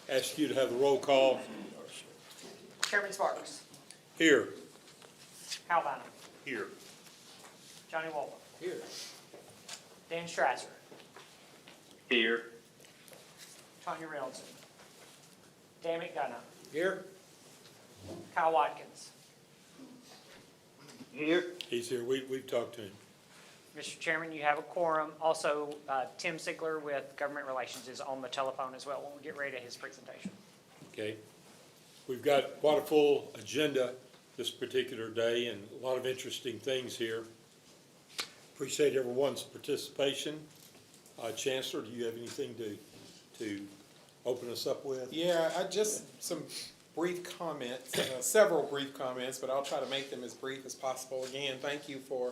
Ask you to have the roll call. Chairman Sparks, Here. Hal Bynum, Here. Johnny Wolf, Here. Dan Strasser, Here. Tanya Reynolds, Dan McDonough, Here. Kyle Watkins. Here. He's here. We've talked to him. Mr. Chairman, you have a quorum. Also, Tim Sigler with Government Relations is on the telephone as well when we get ready to his presentation. Okay. We've got quite a full agenda this particular day and a lot of interesting things here. Appreciate everyone's participation. Chancellor, do you have anything to open us up with? Yeah, just some brief comments, several brief comments, but I'll try to make them as brief as possible. Again, thank you for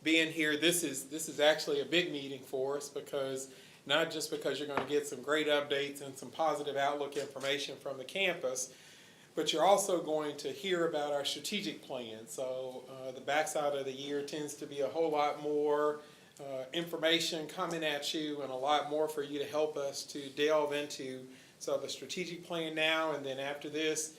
being here. This is actually a big meeting for us because not just because you're going to get some great updates and some positive outlook information from the campus, but you're also going to hear about our strategic plan. So the backside of the year tends to be a whole lot more information coming at you and a lot more for you to help us to delve into. So the strategic plan now, and then after this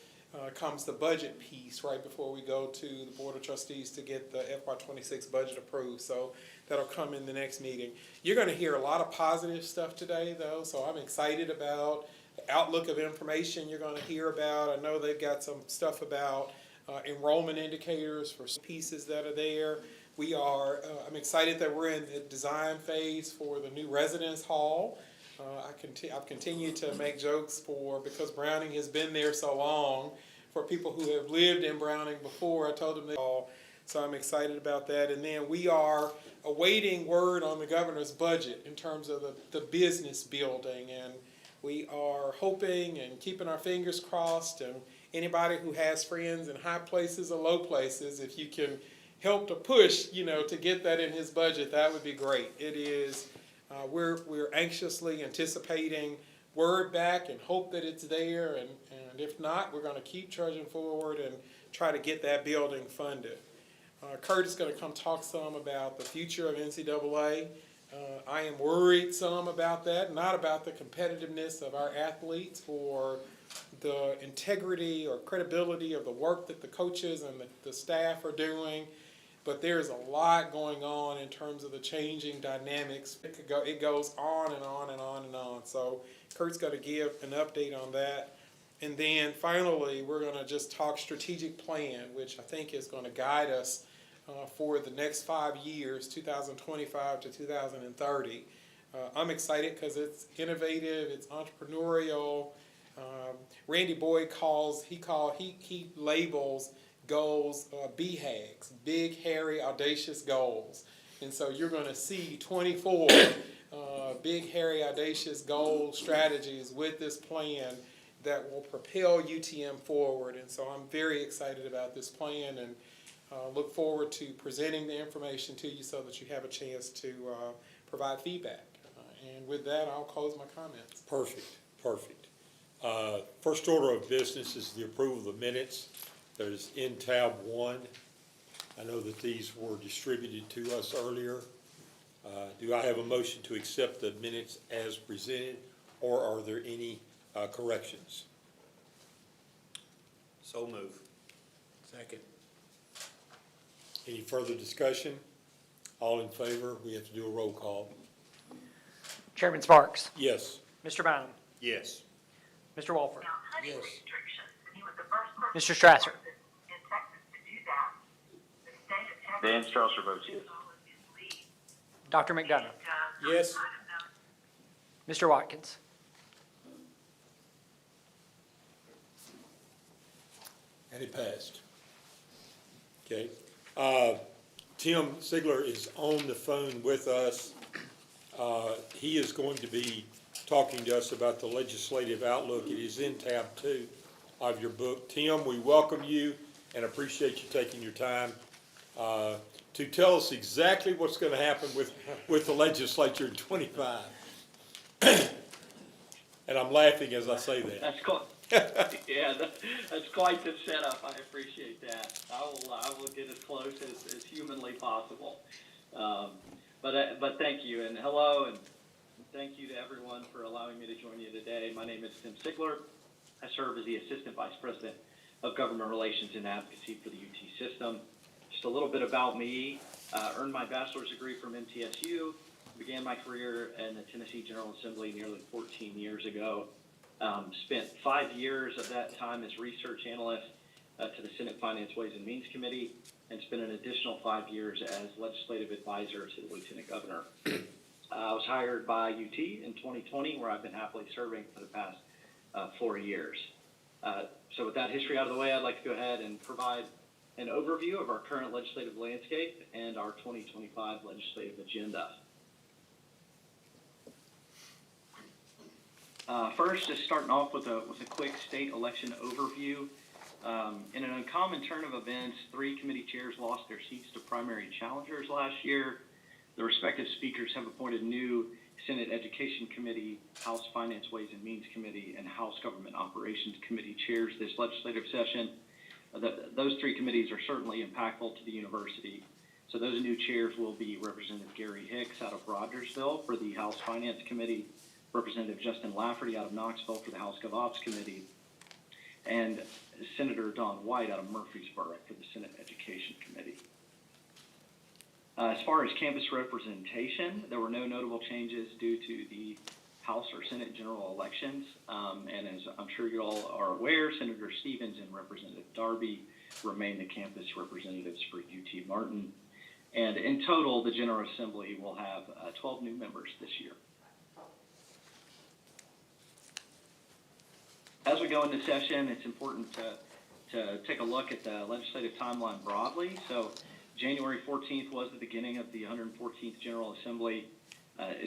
comes the budget piece right before we go to the Board of Trustees to get the FY26 budget approved. So that'll come in the next meeting. You're going to hear a lot of positive stuff today, though, so I'm excited about the outlook of information you're going to hear about. I know they've got some stuff about enrollment indicators for pieces that are there. I'm excited that we're in the design phase for the new residence hall. I've continued to make jokes because Browning has been there so long, for people who have lived in Browning before. I told them so I'm excited about that. And then we are awaiting word on the governor's budget in terms of the business building, and we are hoping and keeping our fingers crossed, and anybody who has friends in high places or low places, if you can help to push, to get that in his budget, that would be great. It is, we're anxiously anticipating word back and hope that it's there, and if not, we're going to keep trudging forward and try to get that building funded. Kurt is going to come talk some about the future of NCAA. I am worried some about that, not about the competitiveness of our athletes or the integrity or credibility of the work that the coaches and the staff are doing, but there's a lot going on in terms of the changing dynamics. It goes on and on and on and on. So Kurt's going to give an update on that. And then finally, we're going to just talk strategic plan, which I think is going to guide us for the next 5 years, 2025 to 2030. I'm excited because it's innovative, it's entrepreneurial. Randy Boyd he labels goals BHAGs, big, hairy, audacious goals. And so you're going to see 24 big, hairy, audacious goal strategies with this plan that will propel UTM forward. And so I'm very excited about this plan and look forward to presenting the information to you so that you have a chance to provide feedback. And with that, I'll close my comments. Perfect. First order of business is the approval of the minutes. There's in tab 1. I know that these were distributed to us earlier. Do I have a motion to accept the minutes as presented, or are there any corrections? So move. Second. Any further discussion? All in favor? We have to do a roll call. Chairman Sparks, Yes. Mr. Bynum, Yes. Mr. Walford, Yes. Mr. Strasser, Dan Strasser votes yes. Dr. McDonough, Yes. Mr. Watkins. And it passed. Okay. Tim Sigler is on the phone with us. He is going to be talking to us about the legislative outlook. It is in tab 2 of your book. Tim, we welcome you and appreciate you taking your time to tell us exactly what's going to happen with the legislature in 25. And I'm laughing as I say that. That's quite, that's quite the setup. I appreciate that. I will get as close as humanly possible. But thank you, and hello, and thank you to everyone for allowing me to join you today. My name is Tim Sigler. I serve as the Assistant Vice President of Government Relations and Advocacy for the UT system. Just a little bit about me. Earned my bachelor's degree from MTSU. Began my career in the Tennessee General Assembly nearly 14 years ago. Spent 5 years of that time as research analyst to the Senate Finance Ways and Means Committee, and spent an additional 5 years as legislative advisor to the Lieutenant Governor. I was hired by UT in 2020, where I've been happily serving for the past 4 years. So with that history out of the way, I'd like to go ahead and provide an overview of our current legislative landscape and our 2025 legislative agenda. First, just starting off with a quick state election overview. In an uncommon turn of events, 3 committee chairs lost their seats to primary challengers last year. The respective speakers have appointed new Senate Education Committee, House Finance Ways and Means Committee, and House Government Operations Committee chairs this legislative session. Those 3 committees are certainly impactful to the university. So those new chairs will be Representative Gary Hicks out of Rogersville for the House Finance Committee, Representative Justin Lafferty out of Knoxville for the House Gov Ops Committee, and Senator Don White out of Murfreesboro for the Senate Education Committee. As far as campus representation, there were no notable changes due to the House or Senate general elections. And as I'm sure you all are aware, Senator Stevens and Representative Darby remain the campus representatives for UT Martin. And in total, the General Assembly will have 12 new members this year. As we go into session, it's important to take a look at the legislative timeline broadly. So January 14th was the beginning of the 114th General Assembly.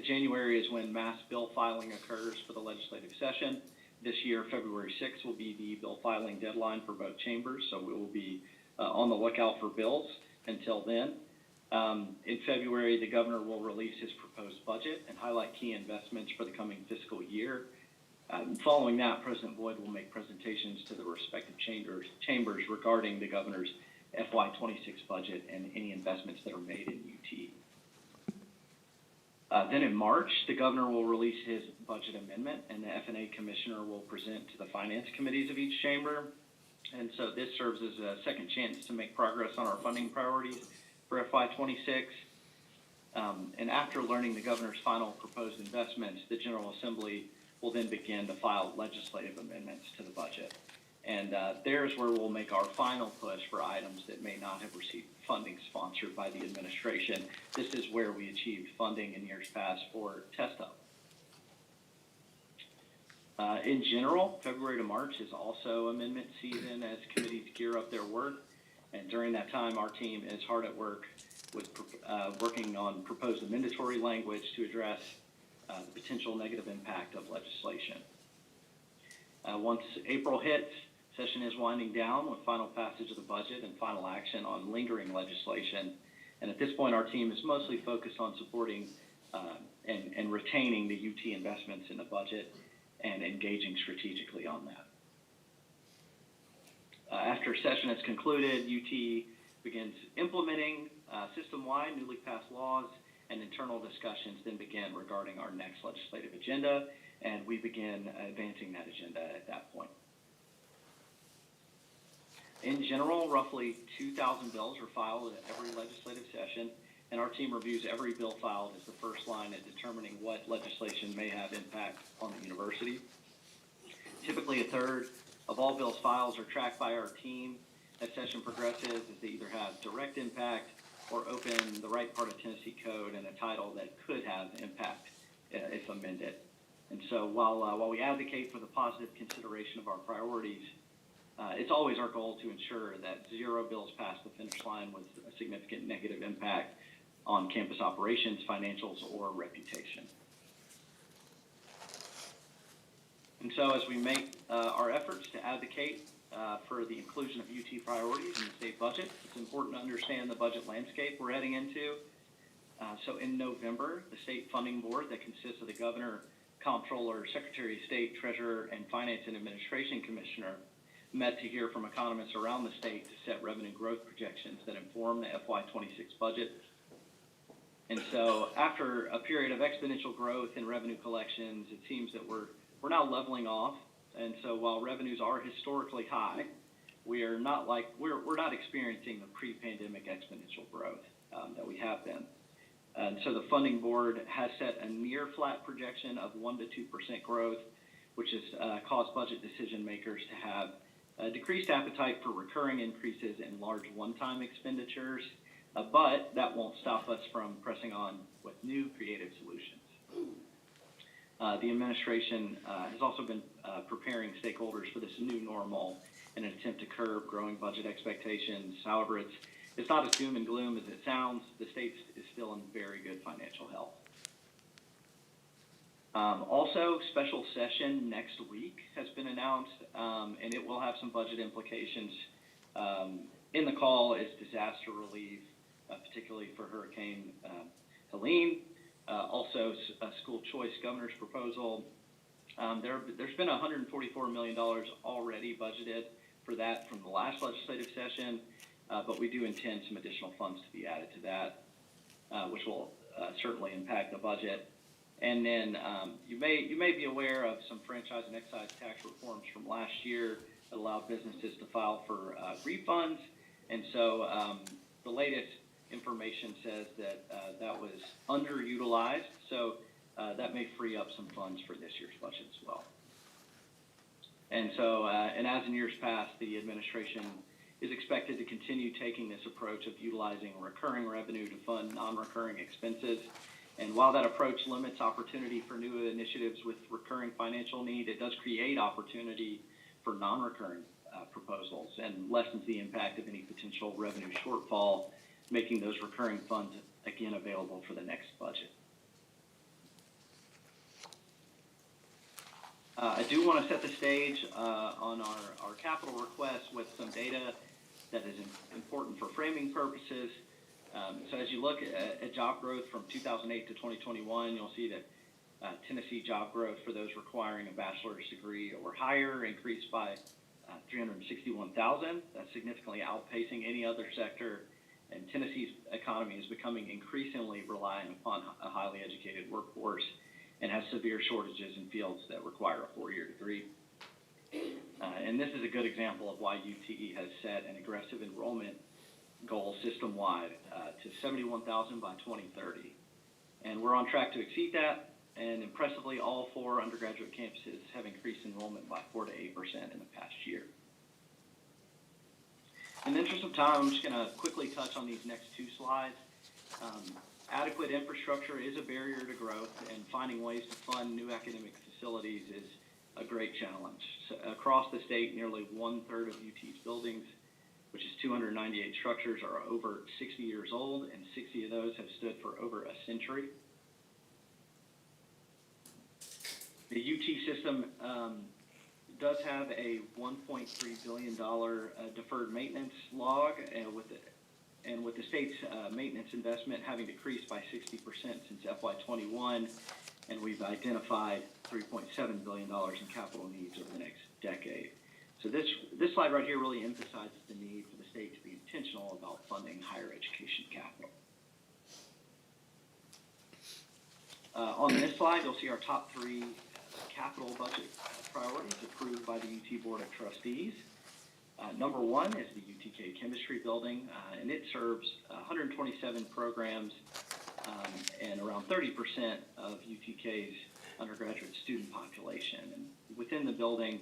January is when mass bill filing occurs for the legislative session. This year, February 6th will be the bill filing deadline for both chambers, so we will be on the lookout for bills until then. In February, the governor will release his proposed budget and highlight key investments for the coming fiscal year. Following that, President Boyd will make presentations to the respective chambers regarding the governor's FY26 budget and any investments that are made in UT. Then in March, the governor will release his budget amendment, and the F&A commissioner will present to the finance committees of each chamber. And so this serves as a second chance to make progress on our funding priorities for FY26. And after learning the governor's final proposed investments, the General Assembly will then begin to file legislative amendments to the budget. And there's where we'll make our final push for items that may not have received funding sponsored by the administration. This is where we achieved funding in years past for Test Hub. In general, February to March is also amendment season as committees gear up their work. And during that time, our team is hard at work with working on proposed amendatory language to address the potential negative impact of legislation. Once April hits, session is winding down with final passage of the budget and final action on lingering legislation. And at this point, our team is mostly focused on supporting and retaining the UT investments in the budget and engaging strategically on that. After session is concluded, UT begins implementing system-wide newly passed laws, and internal discussions then begin regarding our next legislative agenda, and we begin advancing that agenda at that point. In general, roughly 2,000 bills are filed at every legislative session, and our team reviews every bill filed as the first line at determining what legislation may have impact on the university. Typically, a third of all bills filed are tracked by our team. As session progresses, as they either have direct impact or open the right part of Tennessee Code and a title that could have impact if amended. And so while we advocate for the positive consideration of our priorities, it's always our goal to ensure that 0 bills pass the finish line with a significant negative impact on campus operations, financials, or reputation. And so as we make our efforts to advocate for the inclusion of UT priorities in the state budget, it's important to understand the budget landscape we're heading into. So in November, the State Funding Board that consists of the Governor, Comptroller, Secretary of State, Treasurer, and Finance and Administration Commissioner met to hear from economists around the state to set revenue growth projections that inform the FY26 budget. And so after a period of exponential growth in revenue collections, it seems that we're now leveling off. And so while revenues are historically high, we're not experiencing the pre-pandemic exponential growth that we have been. And so the funding board has set a near flat projection of 1% to 2% growth, which has caused budget decision makers to have a decreased appetite for recurring increases in large one-time expenditures, but that won't stop us from pressing on with new creative solutions. The administration has also been preparing stakeholders for this new normal in an attempt to curb growing budget expectations. However, it's not as doom and gloom as it sounds. The state is still in very good financial health. Also, special session next week has been announced, and it will have some budget implications. In the call is disaster relief, particularly for Hurricane Helene. Also, a school choice governor's proposal. There's been $144 million already budgeted for that from the last legislative session, but we do intend some additional funds to be added to that, which will certainly impact the budget. And then you may be aware of some franchise and excise tax reforms from last year that allowed businesses to file for refunds. And so the latest information says that that was underutilized. So that may free up some funds for this year's budget as well. And so, and as in years past, the administration is expected to continue taking this approach of utilizing recurring revenue to fund non-recurring expenses. And while that approach limits opportunity for new initiatives with recurring financial need, it does create opportunity for non-recurring proposals and lessens the impact of any potential revenue shortfall, making those recurring funds again available for the next budget. I do want to set the stage on our capital request with some data that is important for framing purposes. So as you look at job growth from 2008 to 2021, you'll see that Tennessee job growth for those requiring a bachelor's degree or higher increased by 361,000. That's significantly outpacing any other sector. And Tennessee's economy is becoming increasingly reliant upon a highly educated workforce and has severe shortages in fields that require a four-year degree. And this is a good example of why UTE has set an aggressive enrollment goal system-wide to 71,000 by 2030. And we're on track to exceed that. And impressively, all 4 undergraduate campuses have increased enrollment by 4 to 8% in the past year. In the interest of time, I'm just going to quickly touch on these next 2 slides. Adequate infrastructure is a barrier to growth, and finding ways to fund new academic facilities is a great challenge. So across the state, nearly 1/3 of UT's buildings, which is 298 structures, are over 60 years old, and 60 of those have stood for over a century. The UT system does have a $1.3 billion deferred maintenance log, and with the state's maintenance investment having decreased by 60% since FY21, and we've identified $3.7 billion in capital needs over the next decade. So this slide right here really emphasizes the need for the state to be intentional about funding higher education capital. On this slide, you'll see our top 3 capital budget priorities approved by the UT Board of Trustees. Number 1 is the UTK Chemistry Building, and it serves 127 programs and around 30% of UTK's undergraduate student population. And within the building,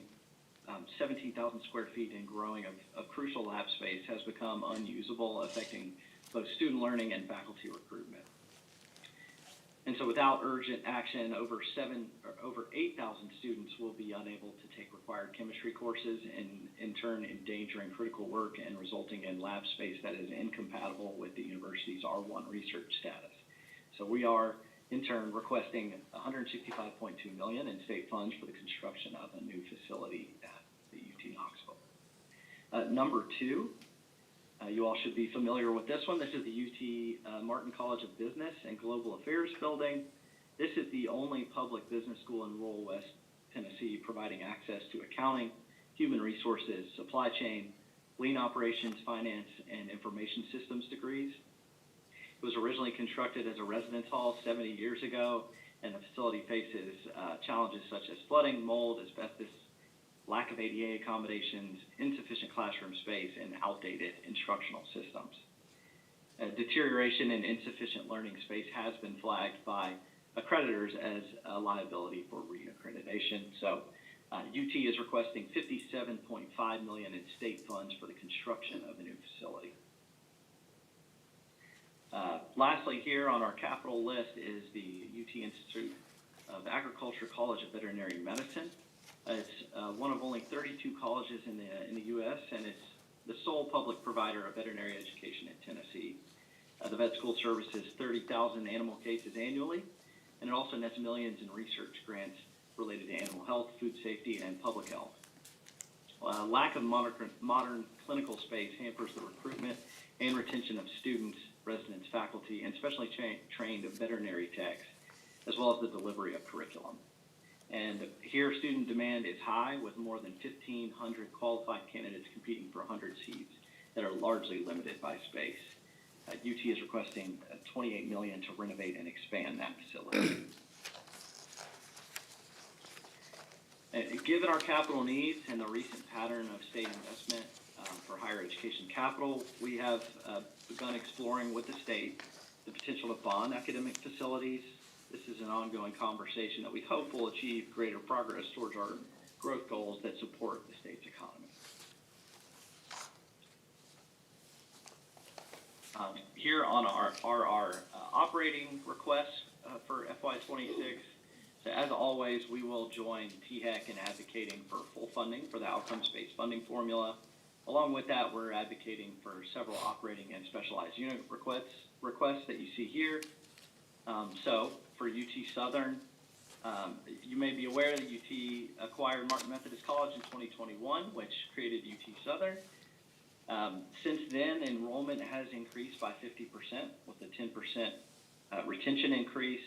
17,000 square feet and growing of crucial lab space has become unusable, affecting both student learning and faculty recruitment. And so without urgent action, over 8,000 students will be unable to take required chemistry courses, and in turn endangering critical work and resulting in lab space that is incompatible with the university's R1 research status. So we are, in turn, requesting $165.2 million in state funds for the construction of a new facility at the UT Knoxville. Number 2, you all should be familiar with this one. This is the UT Martin College of Business and Global Affairs building. This is the only public business school in rural West Tennessee providing access to accounting, human resources, supply chain, lean operations, finance, and information systems degrees. It was originally constructed as a residence hall 70 years ago, and the facility faces challenges such as flooding, mold, asbestos, lack of ADA accommodations, insufficient classroom space, and outdated instructional systems. Deterioration and insufficient learning space has been flagged by accreditors as a liability for reaccreditation. So UT is requesting $57.5 million in state funds for the construction of a new facility. Lastly, here on our capital list is the UT Institute of Agriculture College of Veterinary Medicine. It's one of only 32 colleges in the U.S., and it's the sole public provider of veterinary education in Tennessee. The vet school services 30,000 animal cases annually, and it also nets millions in research grants related to animal health, food safety, and public health. Lack of modern clinical space hampers the recruitment and retention of students, residents, faculty, and specially trained veterinary techs, as well as the delivery of curriculum. And here, student demand is high, with more than 1,500 qualified candidates competing for 100 seats that are largely limited by space. UT is requesting $28 million to renovate and expand that facility. Given our capital needs and the recent pattern of state investment for higher education capital, we have begun exploring with the state the potential to bond academic facilities. This is an ongoing conversation that we hope will achieve greater progress towards our growth goals that support the state's economy. Here on our operating requests for FY26, so as always, we will join THEC in advocating for full funding for the outcomes-based funding formula. Along with that, we're advocating for several operating and specialized unit requests that you see here. So for UT Southern, you may be aware that UT acquired Martin Methodist College in 2021, which created UT Southern. Since then, enrollment has increased by 50% with a 10% retention increase.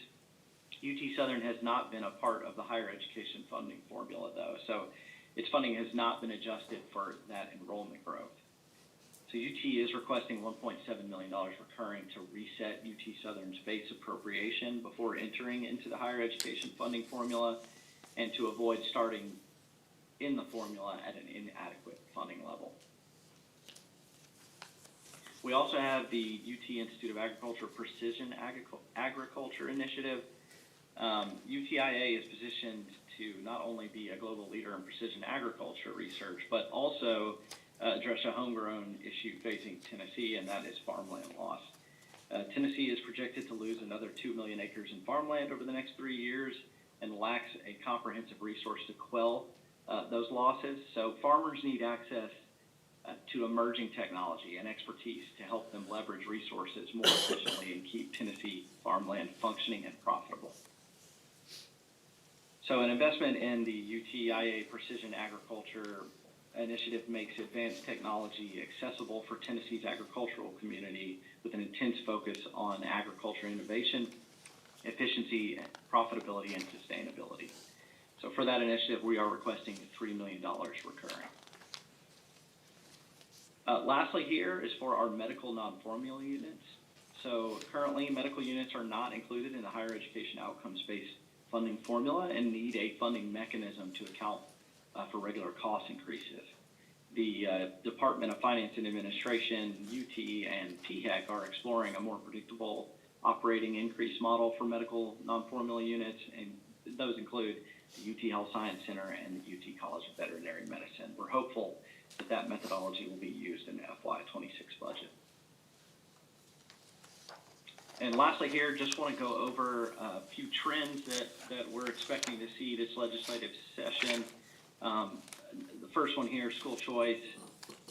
UT Southern has not been a part of the higher education funding formula, though, so its funding has not been adjusted for that enrollment growth. So UT is requesting $1.7 million recurring to reset UT Southern's base appropriation before entering into the higher education funding formula and to avoid starting in the formula at an inadequate funding level. We also have the UT Institute of Agriculture Precision Agriculture Initiative. UTIA is positioned to not only be a global leader in precision agriculture research, but also address a homegrown issue facing Tennessee, and that is farmland loss. Tennessee is projected to lose another 2 million acres in farmland over the next 3 years and lacks a comprehensive resource to quell those losses. So farmers need access to emerging technology and expertise to help them leverage resources more efficiently and keep Tennessee farmland functioning and profitable. So an investment in the UTIA Precision Agriculture Initiative makes advanced technology accessible for Tennessee's agricultural community with an intense focus on agriculture innovation, efficiency, profitability, and sustainability. So for that initiative, we are requesting $3 million recurring. Lastly here is for our medical non-formula units. So currently, medical units are not included in the higher education outcomes-based funding formula and need a funding mechanism to account for regular cost increases. The Department of Finance and Administration, UT, and THEC are exploring a more predictable operating increase model for medical non-formula units, and those include the UT Health Science Center and the UT College of Veterinary Medicine. We're hopeful that that methodology will be used in the FY26 budget. And lastly here, just want to go over a few trends that we're expecting to see this legislative session. The first one here, school choice.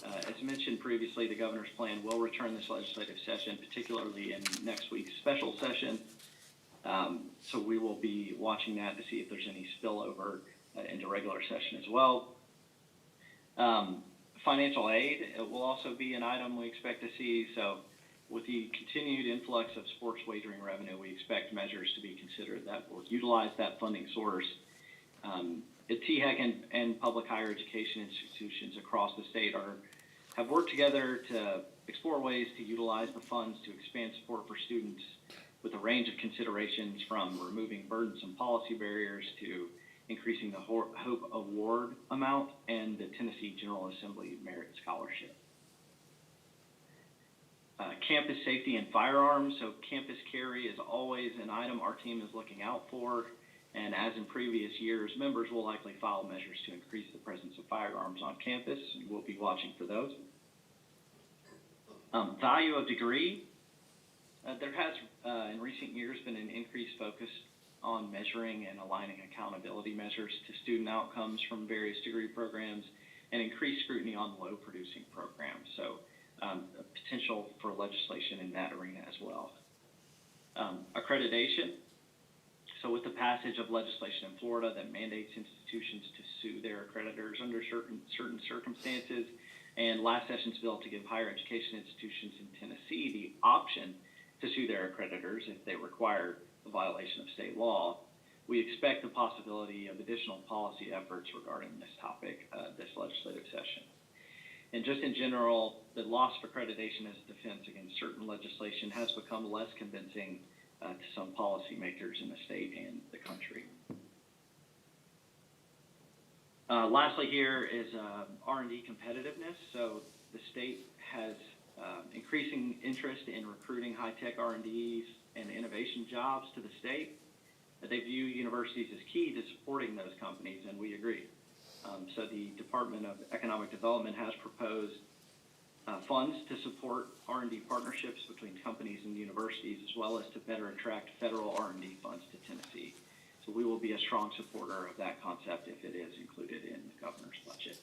As mentioned previously, the governor's plan will return this legislative session, particularly in next week's special session. So we will be watching that to see if there's any spillover into regular session as well. Financial aid will also be an item we expect to see. So with the continued influx of sports wagering revenue, we expect measures to be considered that will utilize that funding source. The THEC and public higher education institutions across the state are have worked together to explore ways to utilize the funds to expand support for students with a range of considerations from removing burdensome policy barriers to increasing the Hope Award amount and the Tennessee General Assembly Merit Scholarship. Campus safety and firearms. So campus carry is always an item our team is looking out for. And as in previous years, members will likely file measures to increase the presence of firearms on campus, and we'll be watching for those. Value of degree. There has, in recent years, been an increased focus on measuring and aligning accountability measures to student outcomes from various degree programs and increased scrutiny on low-producing programs. So a potential for legislation in that arena as well. Accreditation. So with the passage of legislation in Florida that mandates institutions to sue their accreditors under certain circumstances, and last session's bill to give higher education institutions in Tennessee the option to sue their accreditors if they require a violation of state law, we expect the possibility of additional policy efforts regarding this topic this legislative session. And just in general, the loss of accreditation as a defense against certain legislation has become less convincing to some policymakers in the state and the country. Lastly here is R&D competitiveness. So the state has increasing interest in recruiting high-tech R&Ds and innovation jobs to the state. They view universities as key to supporting those companies, and we agree. So the Department of Economic Development has proposed funds to support R&D partnerships between companies and universities, as well as to better attract federal R&D funds to Tennessee. So we will be a strong supporter of that concept if it is included in the governor's budget.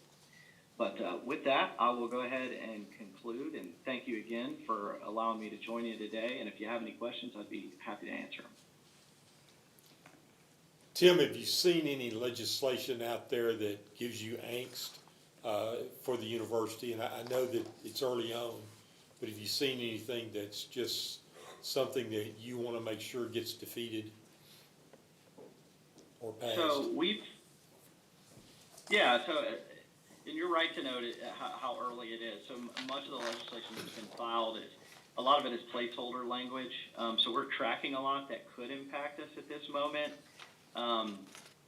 But with that, I will go ahead and conclude, and thank you again for allowing me to join you today. And if you have any questions, I'd be happy to answer them. Tim, have you seen any legislation out there that gives you angst for the university? And I know that it's early on, but have you seen anything that's just something that you want to make sure gets defeated or passed? So and you're right to note how early it is. So much of the legislation that's been filed a lot of it is placeholder language. So we're tracking a lot that could impact us at this moment.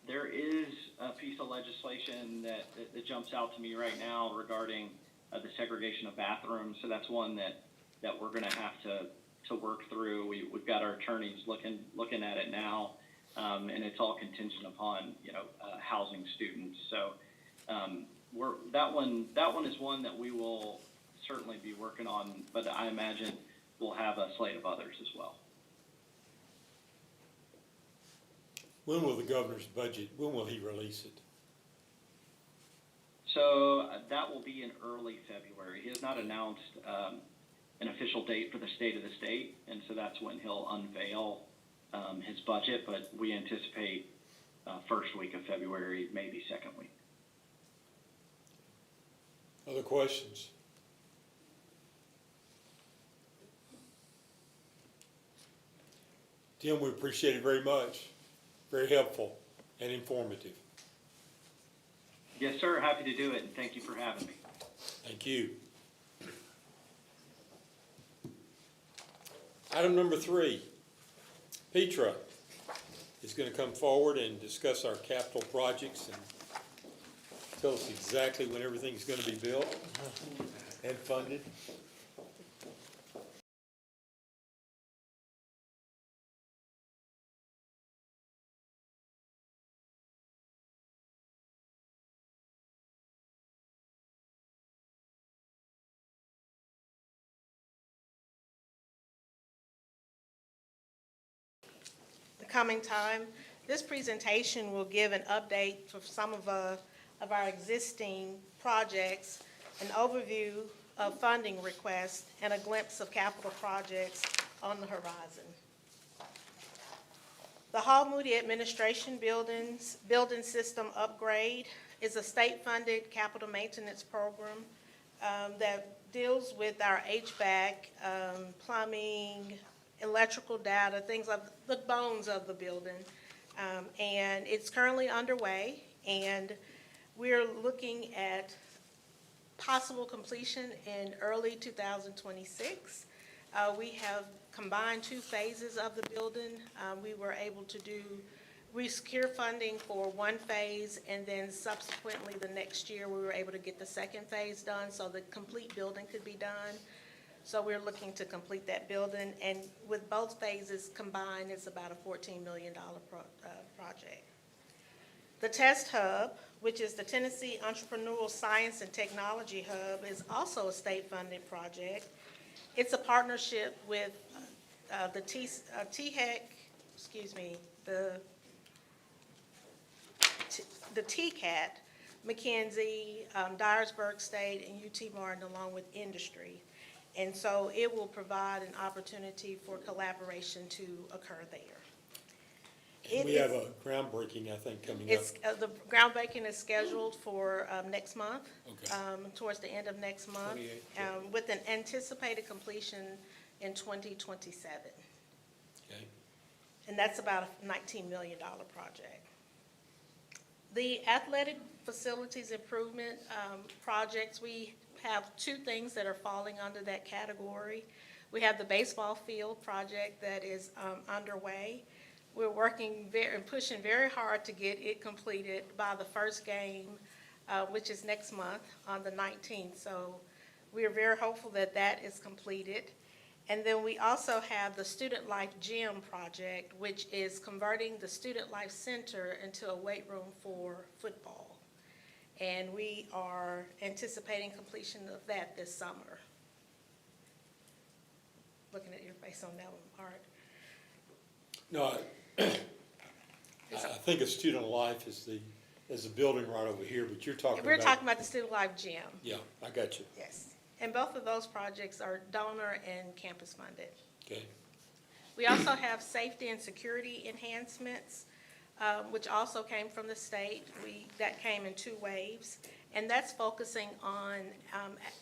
There is a piece of legislation that jumps out to me right now regarding the segregation of bathrooms. So that's one that we're going to have to work through. We've got our attorneys looking at it now, and it's all contingent upon housing students. So that one is one that we will certainly be working on, but I imagine we'll have a slate of others as well. When will the governor's budget, when will he release it? So that will be in early February. He has not announced an official date for the state of the state, and so that's when he'll unveil his budget, but we anticipate first week of February, maybe second week. Other questions? Tim, we appreciate it very much. Very helpful and informative. Yes, sir. Happy to do it, and thank you for having me. Thank you. Item number 3, Petra is going to come forward and discuss our capital projects and tell us exactly when everything's going to be built and funded. Coming time. This presentation will give an update for some of our existing projects, an overview of funding requests, and a glimpse of capital projects on the horizon. The Hall Moody Administration building system upgrade is a state-funded capital maintenance program that deals with our HVAC, plumbing, electrical data, things like the bones of the building. And it's currently underway, and we're looking at possible completion in early 2026. We have combined two phases of the building. We were able to secure funding for one phase, and then subsequently the next year, we were able to get the second phase done so the complete building could be done. So we're looking to complete that building, and with both phases combined, it's about a $14 million project. The Test Hub, which is the Tennessee Entrepreneurial Science and Technology Hub, is also a state-funded project. It's a partnership with the TCAT, McKinsey, Dyersburg State, and UT Martin, along with industry. And so it will provide an opportunity for collaboration to occur there. And we have a groundbreaking, I think, coming up. It's, the groundbreaking is scheduled for next month. Okay. Towards the end of next month. 28th. With an anticipated completion in 2027. Okay. And that's about a $19 million project. The athletic facilities improvement projects, we have two things that are falling under that category. We have the baseball field project that is underway. We're working and pushing very hard to get it completed by the first game, which is next month on the 19th. So we are very hopeful that that is completed. And then we also have the Student Life Gym project, which is converting the Student Life Center into a weight room for football. And we are anticipating completion of that this summer. Looking at your face on that one, Art. No, I think of Student Life as the building right over here, but you're talking about. We're talking about the Student Life Gym, Yeah, I got you. yes. And both of those projects are donor and campus funded. Okay. We also have safety and security enhancements, which also came from the state. That came in two waves, and that's focusing on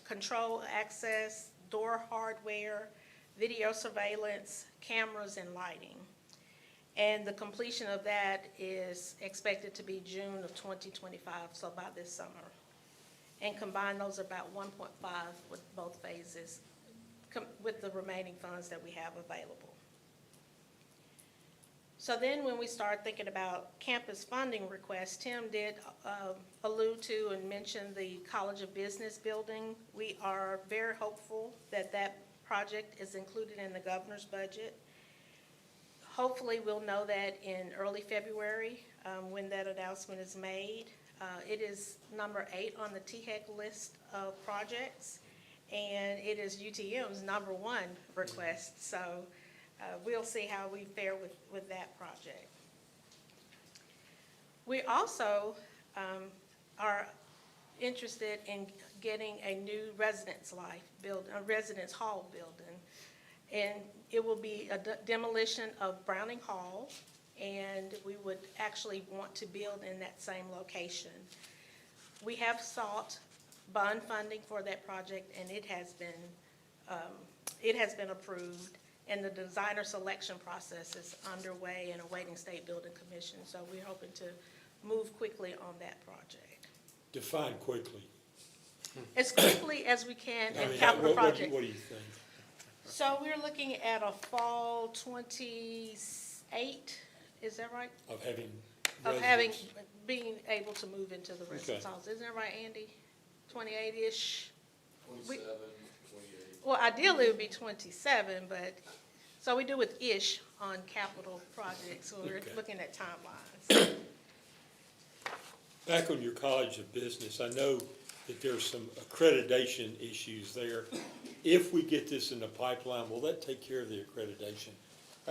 control access, door hardware, video surveillance, cameras, and lighting. And the completion of that is expected to be June of 2025, so by this summer. And combined, those are about 1.5 with both phases, with the remaining funds that we have available. So then when we start thinking about campus funding requests, Tim did allude to and mention the College of Business building. We are very hopeful that that project is included in the governor's budget. Hopefully, we'll know that in early February when that announcement is made. It is number 8 on the THEC list of projects, and it is UTM's number 1 request. So we'll see how we fare with that project. We also are interested in getting a new residence hall building. And it will be a demolition of Browning Hall, and we would actually want to build in that same location. We have sought bond funding for that project, and it has been approved, and the designer selection process is underway and awaiting State Building Commission. So we're hoping to move quickly on that project. Define quickly. As quickly as we can I in mean, capital what projects. do you think? So we're looking at a fall 28, is that right? Of having Of having, residents? being able to move into the residence halls. Isn't that right, Andy? 28-ish? 27, 28. Well, ideally it would be 27, but, so we do with ish on capital projects, so we're Okay. looking at timelines. Back on your College of Business, I know that there's some accreditation issues there. If we get this in the pipeline, will that take care of the accreditation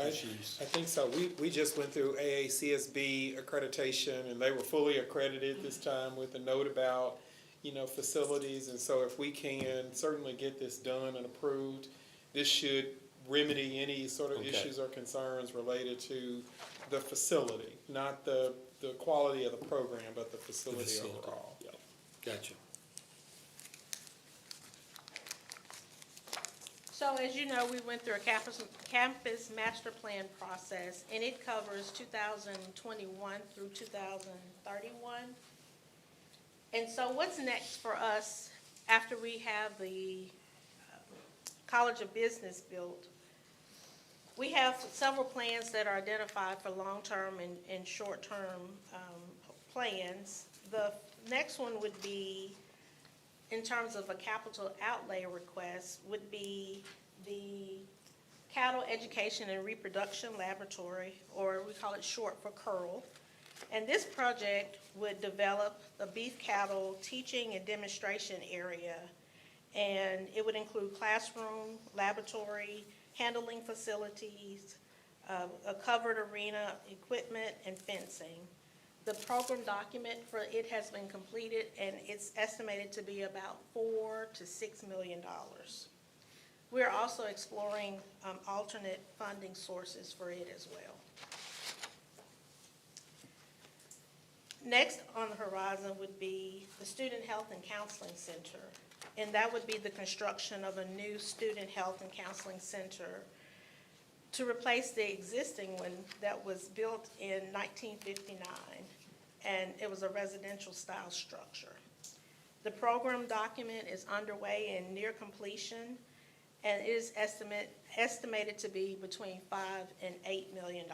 issues? I think so. We just went through AACSB accreditation, and they were fully accredited this time with a note about, facilities. And so if we can certainly get this done and approved, this should remedy any sort of Okay. issues or concerns related to the facility, not the quality of the program, but the The facility facility. overall. Yeah, gotcha. So as you know, we went through a campus master plan process, and it covers 2021 through 2031. And so what's next for us after we have the College of Business built, we have several plans that are identified for long-term and short-term plans. The next one would be, in terms of a capital outlay request, would be the Cattle Education and Reproduction Laboratory, or we call it short for CURL. And this project would develop a beef cattle teaching and demonstration area. And it would include classroom, laboratory, handling facilities, a covered arena, equipment, and fencing. The program document for it has been completed, and it's estimated to be about $4 to $6 million. We're also exploring alternate funding sources for it as well. Next on the horizon would be the Student Health and Counseling Center, and that would be the construction of a new Student Health and Counseling Center to replace the existing one that was built in 1959, and it was a residential style structure. The program document is underway and near completion, and it is estimated to be between $5 and $8 million.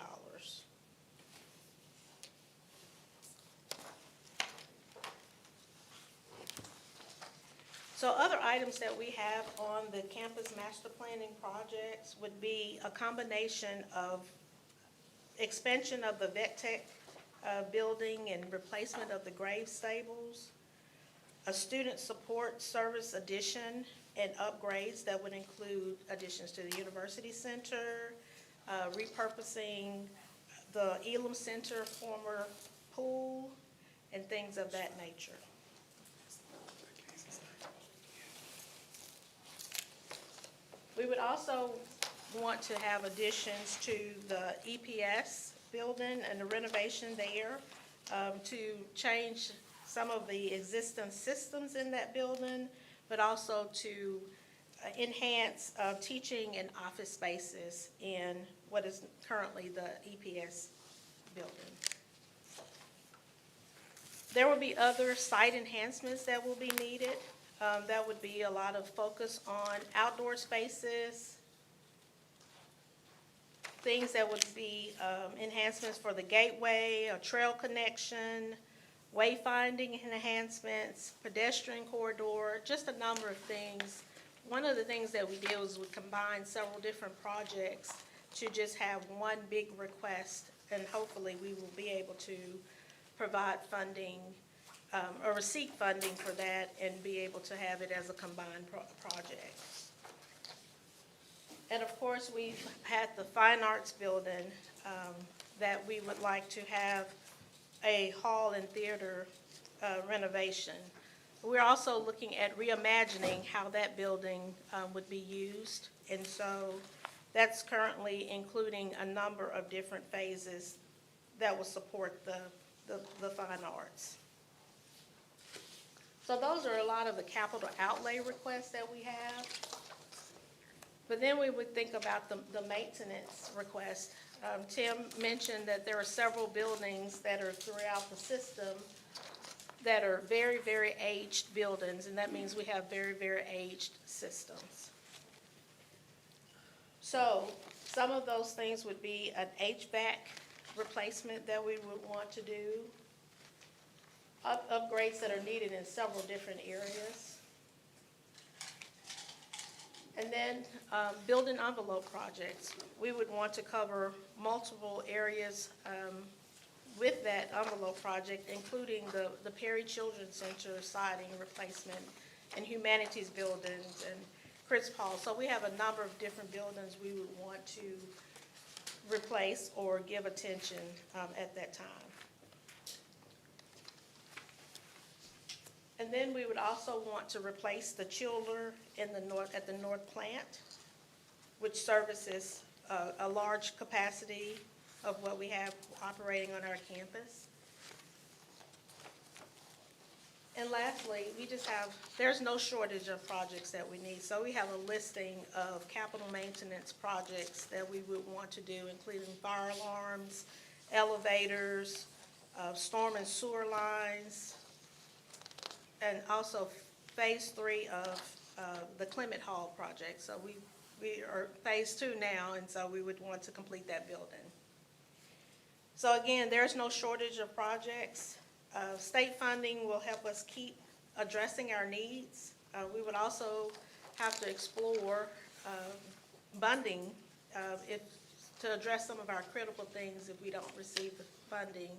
So other items that we have on the campus master planning projects would be a combination of expansion of the Vet Tech building and replacement of the grave stables, a student support service addition and upgrades that would include additions to the University Center, repurposing the Elam Center former pool, and things of that nature. We would also want to have additions to the EPS building and the renovation there to change some of the existing systems in that building, but also to enhance teaching and office spaces in what is currently the EPS building. There will be other site enhancements that will be needed. That would be a lot of focus on outdoor spaces, things that would be enhancements for the gateway, a trail connection, wayfinding enhancements, pedestrian corridor, just a number of things. One of the things that we did was we combined several different projects to just have one big request, and hopefully we will be able to provide funding or receive funding for that and be able to have it as a combined project. And of course, we've had the Fine Arts building that we would like to have a hall and theater renovation. We're also looking at reimagining how that building would be used. And so that's currently including a number of different phases that will support the fine arts. So those are a lot of the capital outlay requests that we have. But then we would think about the maintenance request. Tim mentioned that there are several buildings that are throughout the system that are very, very aged buildings, and that means we have very, very aged systems. So some of those things would be an HVAC replacement that we would want to do, upgrades that are needed in several different areas. And then building envelope projects. We would want to cover multiple areas with that envelope project, including the Perry Children's Center siding replacement and humanities buildings and Chris Paul. So we have a number of different buildings we would want to replace or give attention at that time. And then we would also want to replace the chiller in the at the North Plant, which services a large capacity of what we have operating on our campus. And lastly, there's no shortage of projects that we need. So we have a listing of capital maintenance projects that we would want to do, including fire alarms, elevators, storm and sewer lines, and also phase 3 of the Clement Hall project. So we are phase 2 now, and so we would want to complete that building. So again, there's no shortage of projects. State funding will help us keep addressing our needs. We would also have to explore funding to address some of our critical things if we don't receive the funding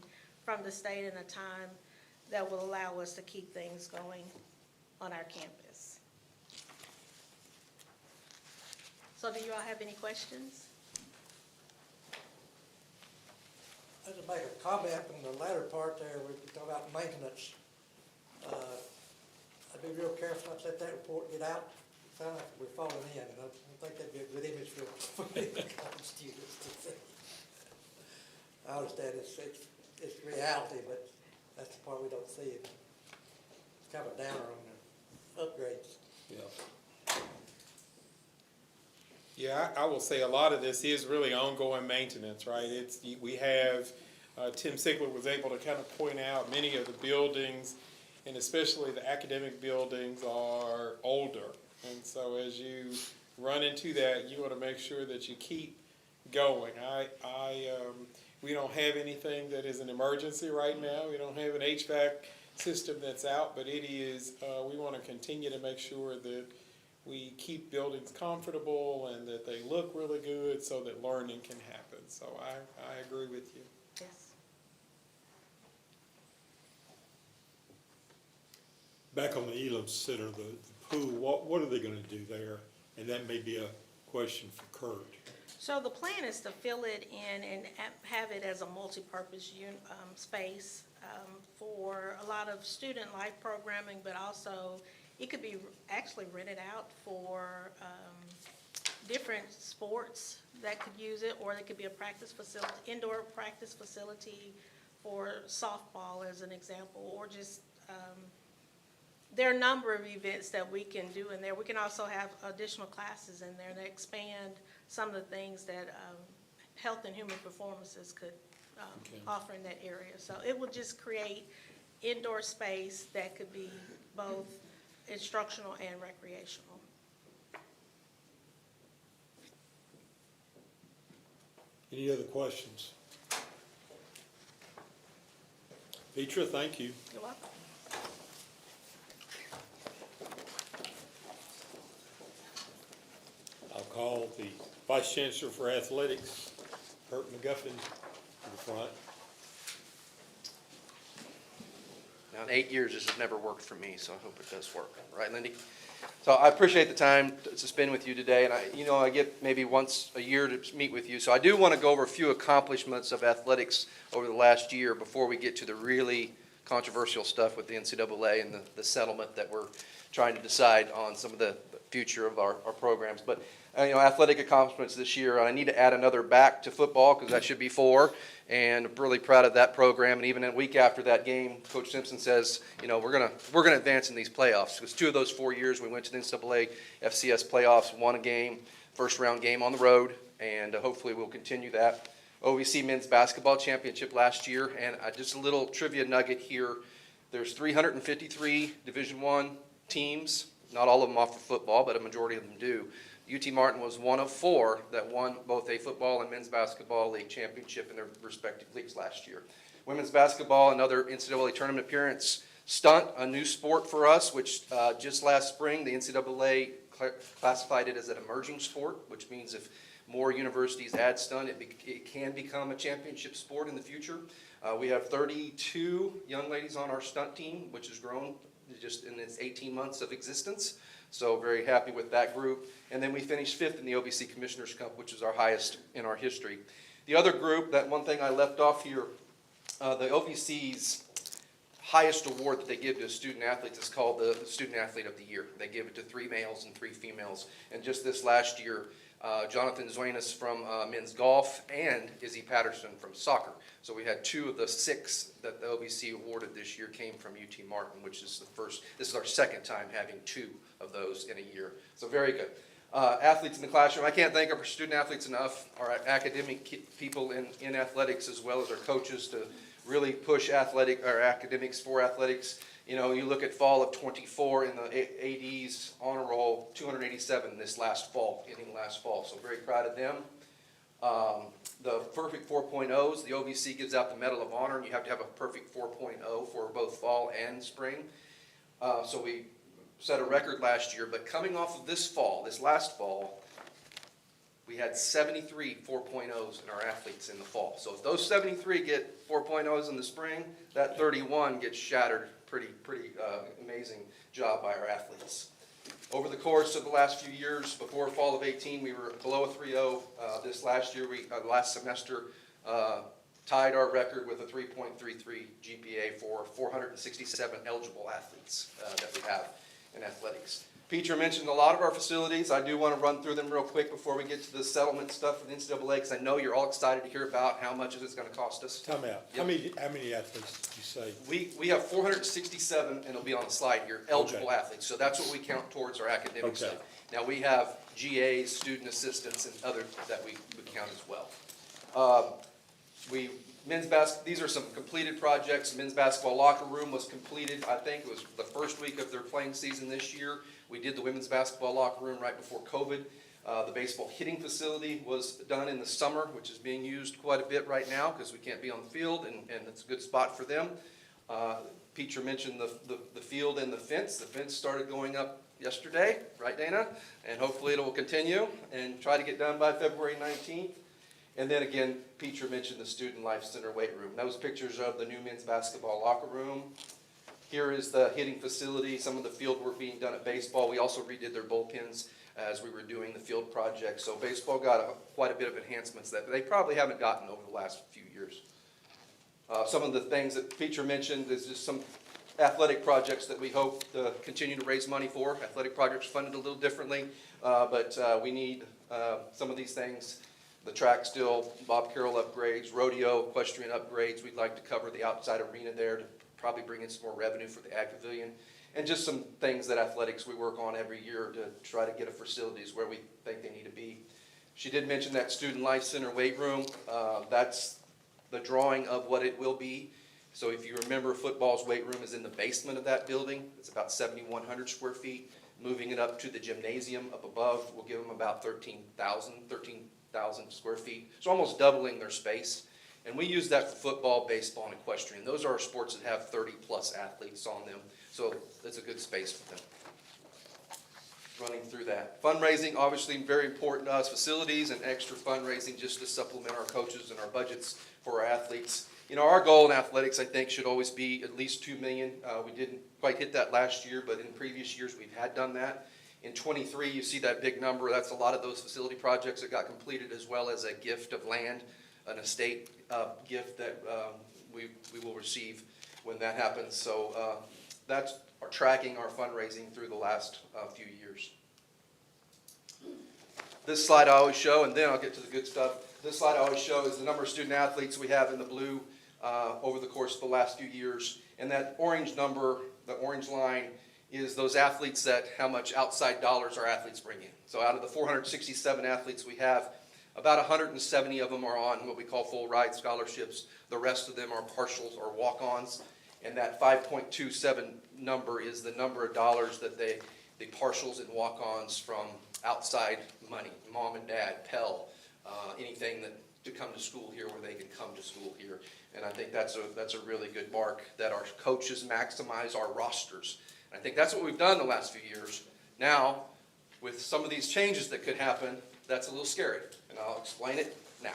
from the state in a time that will allow us to keep things going on our campus. So do you all have any questions? I just make a comment in the latter part there, we talk about maintenance. I'd be real careful not to let that report get out. Sound like we're falling in, and I don't think that'd be a good image for the college students to see. I understand it's reality, but that's the part we don't see. It's kind of a downer on the upgrades. Yeah. Yeah, I will say a lot of this is really ongoing maintenance, right? We have, Tim Sigler was able to kind of point out many of the buildings, and especially the academic buildings, are older. And so as you run into that, you want to make sure that you keep going. We don't have anything that is an emergency right now. We don't have an HVAC system that's out, but it is, we want to continue to make sure that we keep buildings comfortable and that they look really good so that learning can happen. So I agree with you. Yes. Back on the Elam Center, the pool, what are they gonna do there? And that may be a question for Kurt. So the plan is to fill it in and have it as a multi-purpose space for a lot of student life programming, but also it could be actually rented out for different sports that could use it, or it could be a practice facility, indoor practice facility for softball as an example, or just, there are a number of events that we can do in there. We can also have additional classes in there that expand some of the things that Health and Human Performances could offer in that area. So it will just create indoor space that could be both instructional and recreational. Any other questions? Petra, thank you. You're welcome. I'll call the Vice Chancellor for Athletics, Kurt McGuffin, to the front. Now, in 8 years, this has never worked for me, so I hope it does work. Right, Lindy? So I appreciate the time to spend with you today, and I get maybe once a year to meet with you. So I do want to go over a few accomplishments of athletics over the last year before we get to the really controversial stuff with the NCAA and the settlement that we're trying to decide on some of the future of our programs. But athletic accomplishments this year, I need to add another back to football because that should be 4, and I'm really proud of that program. And even a week after that game, Coach Simpson says, we're gonna advance in these playoffs, because 2 of those 4 years we went to the NCAA FCS playoffs, won a game, first round game on the road, and hopefully we'll continue that. OVC men's basketball championship last year, and just a little trivia nugget here. There's 353 Division I teams. Not all of them offer football, but a majority of them do. UT Martin was one of 4 that won both a football and men's basketball league championship in their respective leagues last year. Women's basketball, another NCAA tournament appearance. Stunt, a new sport for us, which just last spring, the NCAA classified it as an emerging sport, which means if more universities add stunt, it can become a championship sport in the future. We have 32 young ladies on our stunt team, which has grown just in its 18 months of existence. So very happy with that group. And then we finished 5th in the OVC Commissioners Cup, which is our highest in our history. The other group, that one thing I left off here, the OVC's highest award that they give to student athletes is called the Student Athlete of the Year. They give it to 3 males and 3 females. And just this last year, Jonathan Zuenas from men's golf and Izzy Patterson from soccer. So we had 2 of the 6 that the OVC awarded this year came from UT Martin, which is this is our 2nd time having 2 of those in a year. So very good. Athletes in the classroom, I can't thank our student athletes enough, our academic people in athletics, as well as our coaches, to really push academics for athletics. You know, you look at fall of '24 in the AD's honor roll, 287 this last fall, ending last fall. So very proud of them. The perfect 4.0s, the OVC gives out the Medal of Honor, and you have to have a perfect 4.0 for both fall and spring. So we set a record last year, but coming off of this last fall, we had 73 4.0s in our athletes in the fall. So if those 73 get 4.0s in the spring, that 31 gets shattered. Pretty amazing job by our athletes. Over the course of the last few years, before fall of 18, we were below a 3.0. This last year, last semester, tied our record with a 3.33 GPA for 467 eligible athletes that we have in athletics. Peter mentioned a lot of our facilities. I do want to run through them real quick before we get to the settlement stuff with NCAA, because I know you're all excited to hear about how much it is going to cost us. Time out. How many athletes did you say? We have 467, and it'll be on the slide here, eligible athletes. So that's what we count towards our academic stuff. Now, we have GAs, student assistants, and others that we count as well. These are some completed projects. Men's basketball locker room was completed, I think it was the first week of their playing season this year. We did the women's basketball locker room right before COVID. The baseball hitting facility was done in the summer, which is being used quite a bit right now because we can't be on the field, and it's a good spot for them. Peter mentioned the field and the fence. The fence started going up yesterday, right, Dana? And hopefully it will continue and try to get done by February 19th. And then again, Peter mentioned the Student Life Center weight room. Those pictures of the new men's basketball locker room. Here is the hitting facility, some of the field work being done at baseball. We also redid their bullpens as we were doing the field project. So baseball got quite a bit of enhancements that they probably haven't gotten over the last few years. Some of the things that Peter mentioned is just some athletic projects that we hope to continue to raise money for. Athletic projects funded a little differently, but we need some of these things. The track still, Bob Carroll upgrades, rodeo, equestrian upgrades. We'd like to cover the outside arena there to probably bring in some more revenue for the Ag Pavilion. And just some things that athletics we work on every year to try to get a facilities where we think they need to be. She did mention that Student Life Center weight room. That's the drawing of what it will be. So if you remember, football's weight room is in the basement of that building. It's about 7,100 square feet. Moving it up to the gymnasium up above will give them about 13,000 square feet. So almost doubling their space. And we use that for football, baseball, and equestrian. Those are our sports that have 30-plus athletes on them. So that's a good space for them. Running through that. Fundraising, obviously very important to us. Facilities and extra fundraising just to supplement our coaches and our budgets for our athletes. You know, our goal in athletics, I think, should always be at least $2 million. We didn't quite hit that last year, but in previous years we've had done that. In '23, you see that big number. That's a lot of those facility projects that got completed, as well as a gift of land, an estate gift that we will receive when that happens. So that's tracking our fundraising through the last few years. This slide I always show, and then I'll get to the good stuff. This slide I always show is the number of student athletes we have in the blue over the course of the last few years. And that orange number, the orange line, is those athletes that how much outside dollars our athletes bring in. So out of the 467 athletes we have, about 170 of them are on what we call full ride scholarships. The rest of them are partials or walk-ons. And that 5.27 number is the number of dollars that the partials and walk-ons from outside money, mom and dad, Pell, anything that to come to school here where they can come to school here. And I think that's a really good mark that our coaches maximize our rosters. And I think that's what we've done the last few years. Now, with some of these changes that could happen, that's a little scary, and I'll explain it now.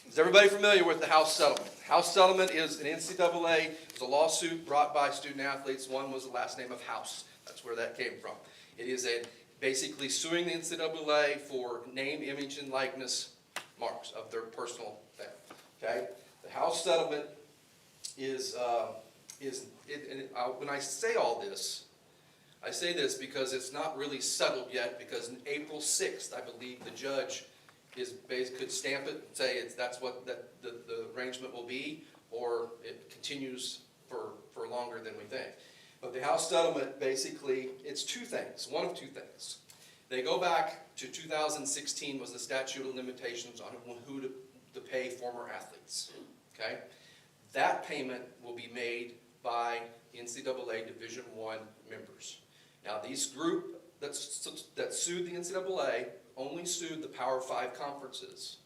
Is everybody familiar with the House settlement? House settlement is an NCAA. It's a lawsuit brought by student athletes. One was the last name of House. That's where that came from. It is basically suing the NCAA for name, image, and likeness marks of their personal thing. Okay? The House settlement when I say all this, I say this because it's not really settled yet, because on April 6th, I believe the judge could stamp it and say that's what the arrangement will be, or it continues for longer than we think. But the House settlement, basically, it's two things, one of two things. They go back to 2016 was the statute of limitations on who to pay former athletes, okay? That payment will be made by NCAA Division I members. Now, these group that sued the NCAA only sued the Power 5 conferences,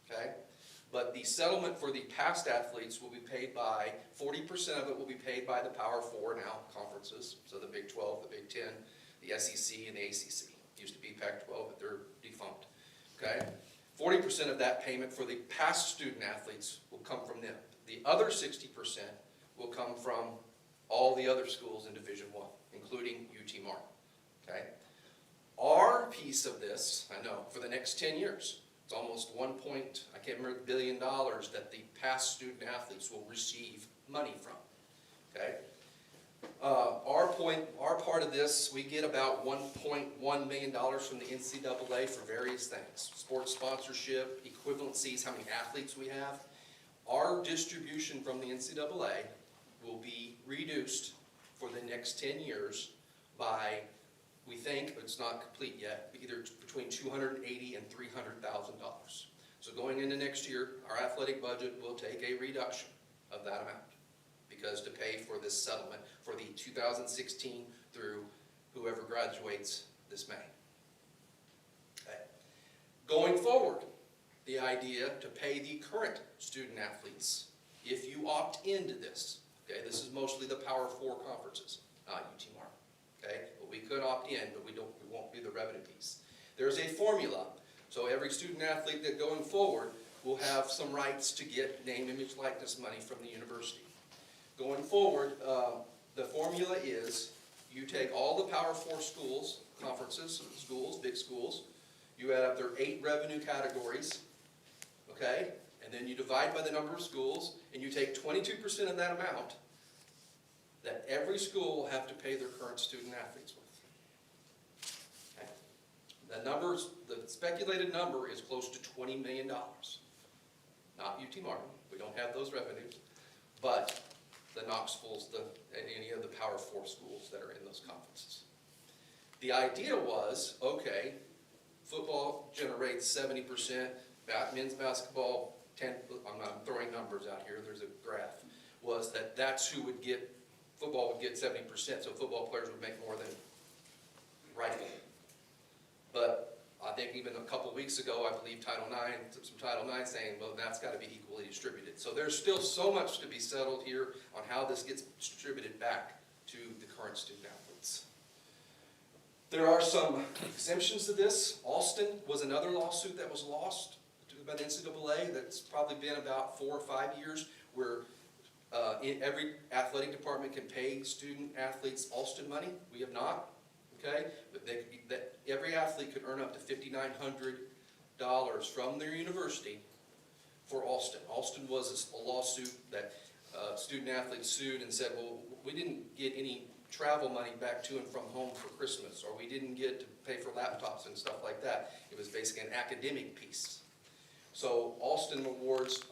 okay? But the settlement for the past athletes will be paid by, 40% of it will be paid by the Power 4 now conferences, so the Big 12, the Big 10, the SEC, and the ACC. Used to be Pac-12, but they're defunct, okay? 40% of that payment for the past student athletes will come from them. The other 60% will come from all the other schools in Division I, including UT Martin, okay? Our piece of this, I know, for the next 10 years, it's almost $1 billion that the past student athletes will receive money from, okay? Our part of this, we get about $1.1 million from the NCAA for various things. Sports sponsorship, equivalencies, how many athletes we have. Our distribution from the NCAA will be reduced for the next 10 years by, we think, it's not complete yet, either between $280,000 and $300,000. So going into next year, our athletic budget will take a reduction of that amount, because to pay for this settlement for the 2016 through whoever graduates this May. Okay. Going forward, the idea to pay the current student athletes, if you opt into this, okay, this is mostly the Power 4 conferences, not UT Martin, okay, but we could opt in, but we won't be the revenue piece. There's a formula, so every student athlete that going forward will have some rights to get name, image, likeness money from the university. Going forward, the formula is you take all the Power 4 schools, conferences, schools, big schools, you add up their 8 revenue categories, okay, and then you divide by the number of schools, and you take 22% of that amount that every school will have to pay their current student athletes with. Okay. The speculated number is close to $20 million. Not UT Martin, we don't have those revenues, but the Knoxvilles, any of the Power 4 schools that are in those conferences. The idea was, okay, football generates 70%, men's basketball, I'm not throwing numbers out here, there's a graph, was that's who would get, football would get 70%, so football players would make more than rifle. But I think even a couple weeks ago, I believe Title IX saying, well, that's got to be equally distributed. So there's still so much to be settled here on how this gets distributed back to the current student athletes. There are some exemptions to this. Alston was another lawsuit that was lost by the NCAA that's probably been about 4 or 5 years, where in every athletic department can pay student athletes Alston money. We have not. Okay, but every athlete could earn up to $5,900 from their university for Alston. Alston was a lawsuit that student athletes sued and said, well, we didn't get any travel money back to and from home for Christmas, or we didn't get to pay for laptops and stuff like that. It was basically an academic piece. So Alston awards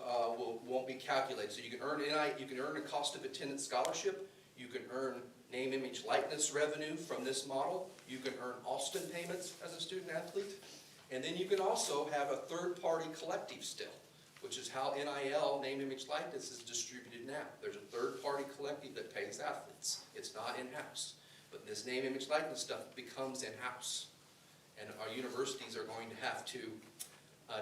won't be calculated. So you can earn a cost of attendance scholarship. You can earn name, image, likeness revenue from this model. You can earn Alston payments as a student athlete. And then you can also have a third-party collective still, which is how NIL, name, image, likeness, is distributed now. There's a third-party collective that pays athletes. It's not in-house. But this name, image, likeness stuff becomes in-house. And our universities are going to have to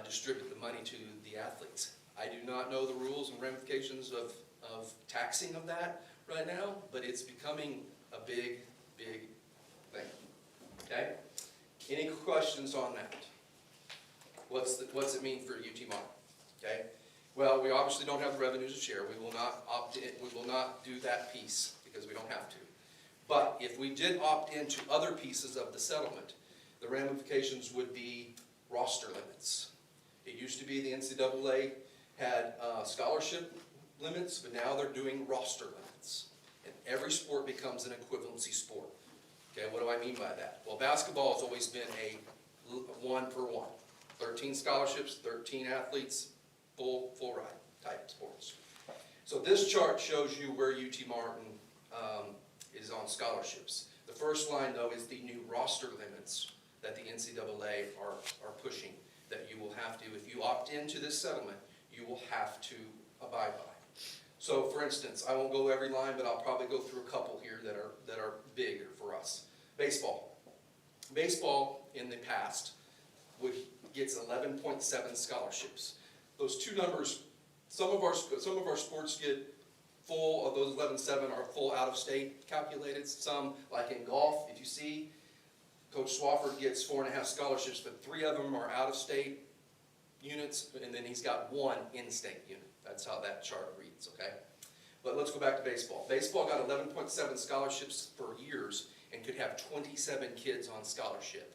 distribute the money to the athletes. I do not know the rules and ramifications of taxing of that right now, but it's becoming a big, big thing. Okay? Any questions on that? What's it mean for UT Martin? Okay? Well, we obviously don't have the revenues to share. We will not opt in. We will not do that piece because we don't have to. But if we did opt into other pieces of the settlement, the ramifications would be roster limits. It used to be the NCAA had scholarship limits, but now they're doing roster limits. And every sport becomes an equivalency sport. Okay, what do I mean by that? Well, basketball has always been a 1-for-1. 13 scholarships, 13 athletes, full ride type sports. So this chart shows you where UT Martin is on scholarships. The first line, though, is the new roster limits that the NCAA are pushing, that you will have to, if you opt into this settlement, you will have to abide by. So for instance, I won't go every line, but I'll probably go through a couple here that are bigger for us. Baseball. Baseball in the past gets 11.7 scholarships. Those two numbers, some of our sports get full of those 11.7 are full out-of-state calculated. Some, like in golf, if you see, Coach Swafford gets 4.5 scholarships, but 3 of them are out-of-state units, and then he's got 1 in-state unit. That's how that chart reads, okay? But let's go back to baseball. Baseball got 11.7 scholarships for years and could have 27 kids on scholarship,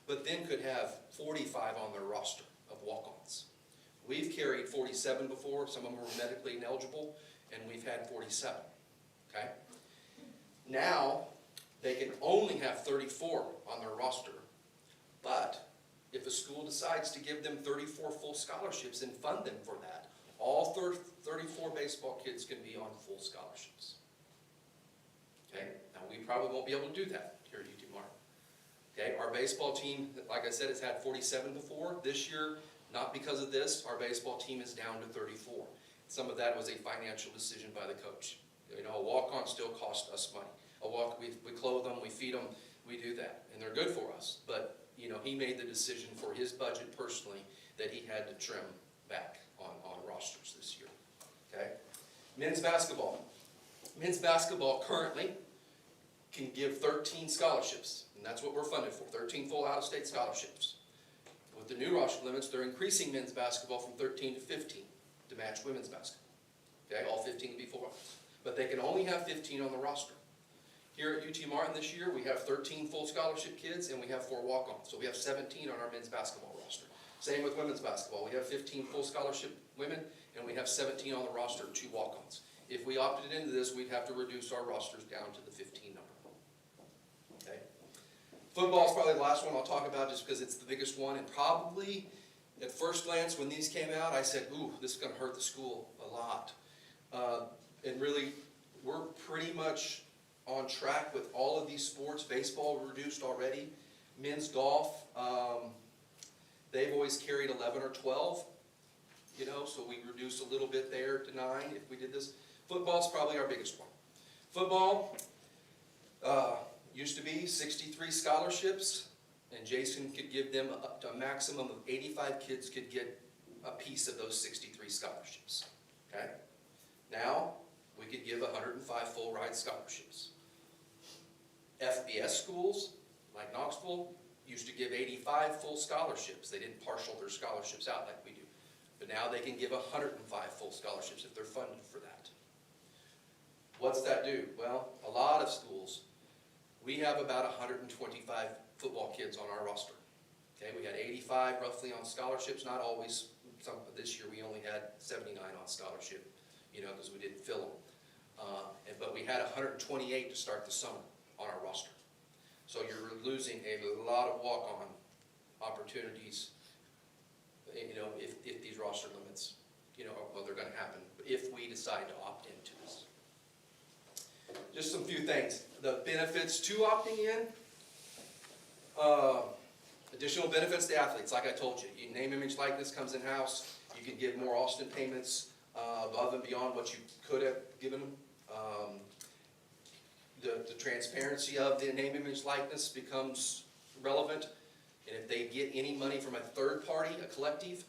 but then could have 45 on their roster of walk-ons. We've carried 47 before, some of them were medically ineligible, and we've had 47, okay? Now, they can only have 34 on their roster, but if a school decides to give them 34 full scholarships and fund them for that, all 34 baseball kids can be on full scholarships. Okay, now we probably won't be able to do that here at UT Martin. Okay, our baseball team, like I said, has had 47 before. This year, not because of this, our baseball team is down to 34. Some of that was a financial decision by the coach. You know, a walk-on still costs us money. We clothe them, we feed them, we do that, and they're good for us. But, you know, he made the decision for his budget personally that he had to trim back on rosters this year, okay? Men's basketball. Men's basketball currently can give 13 scholarships, and that's what we're funded for, 13 full out-of-state scholarships. With the new roster limits, they're increasing men's basketball from 13 to 15 to match women's basketball. Okay, all 15 can be full, but they can only have 15 on the roster. Here at UT Martin this year, we have 13 full scholarship kids and we have 4 walk-ons, so we have 17 on our men's basketball roster. Same with women's basketball. We have 15 full scholarship women and we have 17 on the roster, 2 walk-ons. If we opted into this, we'd have to reduce our rosters down to the 15 number. Okay. Football is probably the last one I'll talk about just because it's the biggest one, and probably at first glance when these came out, I said, ooh, this is going to hurt the school a lot. And really, we're pretty much on track with all of these sports. Baseball reduced already. Men's golf, they've always carried 11 or 12, you know, so we reduced a little bit there to 9 if we did this. Football's probably our biggest one. Football used to be 63 scholarships, and Jason could give them up to a maximum of 85 kids could get a piece of those 63 scholarships, okay? Now, we could give 105 full ride scholarships. FBS schools, like Knoxville, used to give 85 full scholarships. They didn't partial their scholarships out like we do. But now they can give 105 full scholarships if they're funded for that. What's that do? Well, a lot of schools, we have about 125 football kids on our roster. Okay, we had 85 roughly on scholarships, not always. This year we only had 79 on scholarship, you know, because we didn't fill them. But we had 128 to start the summer on our roster. So you're losing a lot of walk-on opportunities, you know, if these roster limits, you know, well, they're going to happen if we decide to opt into this. Just some few things. The benefits to opting in, additional benefits to athletes, like I told you. Name, image, likeness comes in-house. You can give more Austin payments above and beyond what you could have given them. The transparency of the name, image, likeness becomes relevant. And if they get any money from a third party, a collective,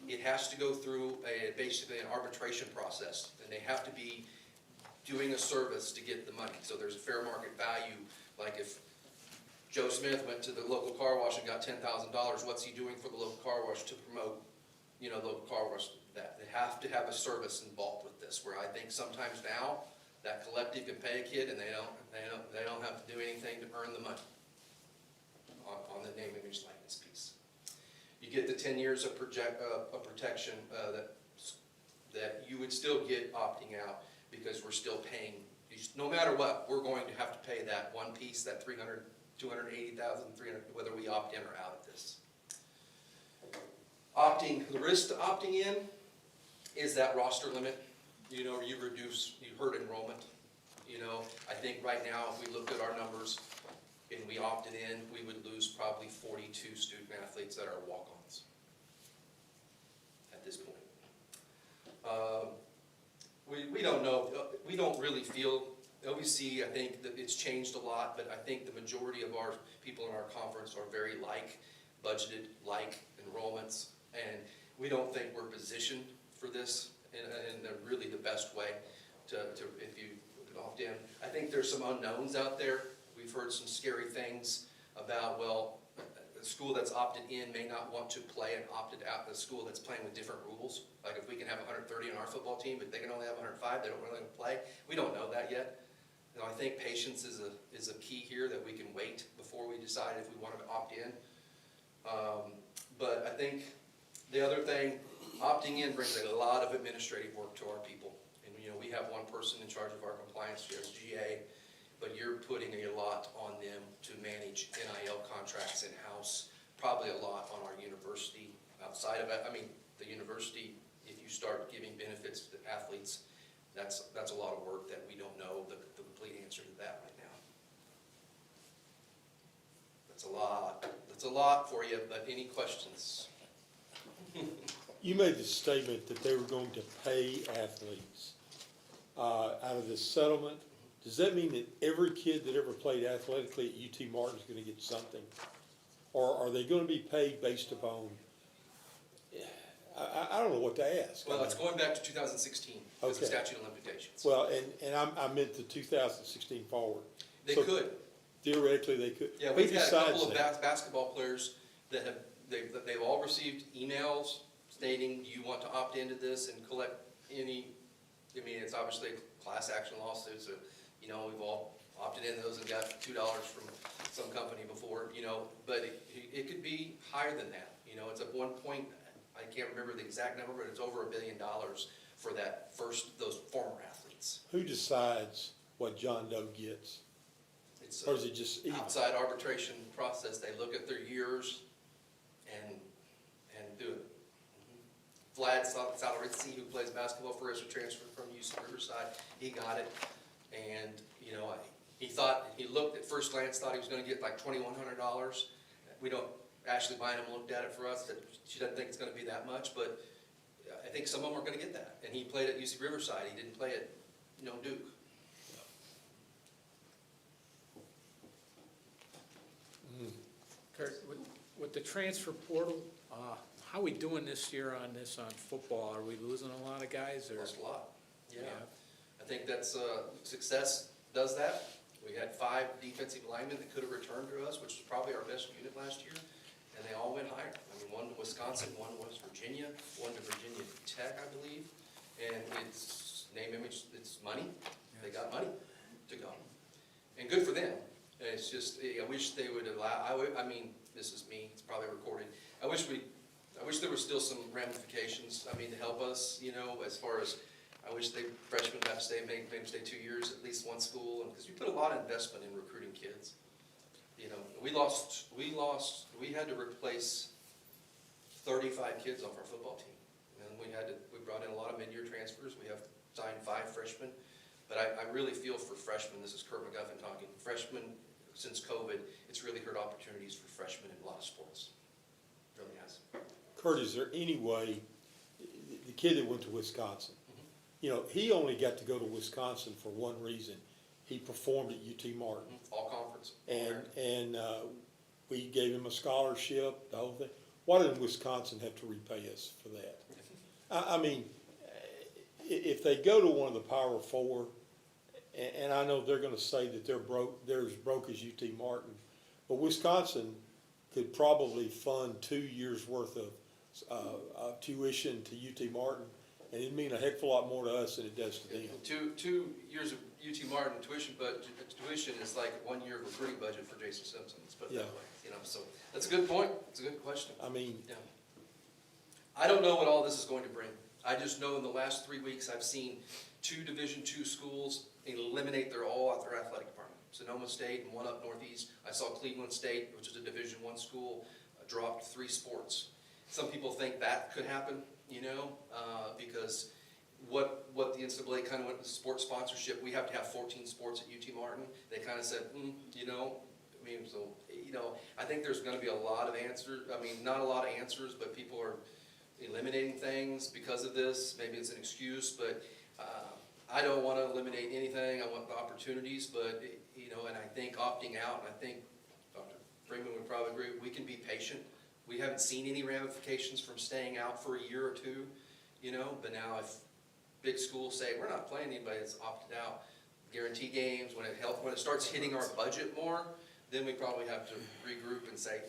it has to go through basically an arbitration process. And they have to be doing a service to get the money. So there's a fair market value. Like if Joe Smith went to the local car wash and got $10,000, what's he doing for the local car wash to promote, you know, local car wash? That they have to have a service involved with this, where I think sometimes now that collective can pay a kid and they don't have to do anything to earn the money on the name, image, likeness piece. You get the 10 years of protection that you would still get opting out, because we're still paying. No matter what, we're going to have to pay that one piece, that 300, 280,000, 300, whether we opt in or out of this. The risk to opting in is that roster limit. You know, you hurt enrollment. You know, I think right now, if we looked at our numbers and we opted in, we would lose probably 42 student athletes that are walk-ons at this point. We don't know, we don't really feel, OVC, I think that it's changed a lot, but I think the majority of our people in our conference are very budgeted, enrollments, and we don't think we're positioned for this in really the best way to if you opt in. I think there's some unknowns out there. We've heard some scary things about, well, a school that's opted in may not want to play an opted out, a school that's playing with different rules. Like if we can have 130 on our football team, but they can only have 105, they don't really play. We don't know that yet. You know, I think patience is a key here, that we can wait before we decide if we want to opt in. But I think the other thing, opting in brings a lot of administrative work to our people. And, you know, we have one person in charge of our compliance, she has GA, but you're putting a lot on them to manage NIL contracts in-house, probably a lot on our university outside of it. I mean, the university, if you start giving benefits to the athletes, that's a lot of work that we don't know the complete answer to that right now. That's a lot for you, but any questions? You made the statement that they were going to pay athletes out of this settlement. Does that mean that every kid that ever played athletically at UT Martin is going to get something? Or are they going to be paid based upon, I don't know what to ask. Well, it's going back to 2016, because of Okay. statute of limitations. Well, and I meant the 2016 forward. They So could. Theoretically, they could. Yeah, Who we've had a decides couple of that? basketball players that they've all received emails stating, do you want to opt into this and collect any, I mean, it's obviously a class action lawsuit, so, you know, we've all opted in those and got $2 from some company before, you know, but it could be higher than that. You know, it's at one point, I can't remember the exact number, but it's over $1 billion for those former athletes. Who decides what John Doe gets? It's Or is it just even? outside arbitration process. They look at their years and do it. Vlad Salaritsi, who plays basketball for us, who transferred from UC Riverside, he got it. And, you know, he looked at first glance, thought he was gonna get like $2,100. Ashley Bynum looked at it for us, that she doesn't think it's gonna be that much, but I think some of them are gonna get that. And he played at UC Riverside, he didn't play at, Duke. Kurt, with the transfer portal, how are we doing this year on football? Are we losing a lot of guys, or? Lost a lot, yeah. Yeah. I think that's, success does that. We had 5 defensive linemen that could have returned to us, which was probably our best unit last year, and they all went higher. I mean, one to Wisconsin, one to West Virginia, one to Virginia Tech, I believe, and it's name, image, it's money. They got money to go, and good for them. And it's just, I wish they would allow, I mean, this is me, it's probably recorded. I wish there was still some ramifications, I mean, to help us, you know, as far as, I wish freshmen got to stay, maybe stay 2 years, at least one school, and because we put a lot of investment in recruiting kids. You know, we had to replace 35 kids off our football team. And we brought in a lot of mid-year transfers, we have signed 5 freshmen. But I really feel for freshmen, this is Kurt McGuffin talking, freshmen, since COVID, it's really hurt opportunities for freshmen in a lot of sports. It really has. Kurt, is there any way, the kid that went to Wisconsin, you know, he only got to go to Wisconsin for one reason. He performed at UT Martin. All conference. And we gave him a scholarship, the whole thing. Why didn't Wisconsin have to repay us for that? I mean, if they go to one of the Power 4, and I know they're gonna say that they're as broke as UT Martin, but Wisconsin could probably fund 2 years' worth of tuition to UT Martin, and it'd mean a heck of a lot more to us than it does to them. 2 years of UT Martin tuition, but tuition is like 1 year of recruiting budget for Jason Simpson, let's put it that Yeah. way. You know, so that's a good point, it's a good question. I mean, Yeah. I don't know what all this is going to bring. I just know in the last 3 weeks, I've seen 2 Division II schools eliminate their athletic department. Sonoma State and one up northeast. I saw Cleveland State, which is a Division I school, dropped 3 sports. Some people think that could happen, you know, because what the NCAA kind of went with sports sponsorship, we have to have 14 sports at UT Martin. They kind of said, you know, I mean, so, you know, I think there's going to be a lot of answers. I mean, not a lot of answers, but people are eliminating things because of this. Maybe it's an excuse, but I don't want to eliminate anything, I want the opportunities, but, you know, and I think opting out, and I think Dr. Freeman would probably agree, we can be patient. We haven't seen any ramifications from staying out for a year or two, you know, but now if big schools say, we're not playing anybody that's opted out, guarantee games, when it starts hitting our budget more, then we probably have to regroup and say,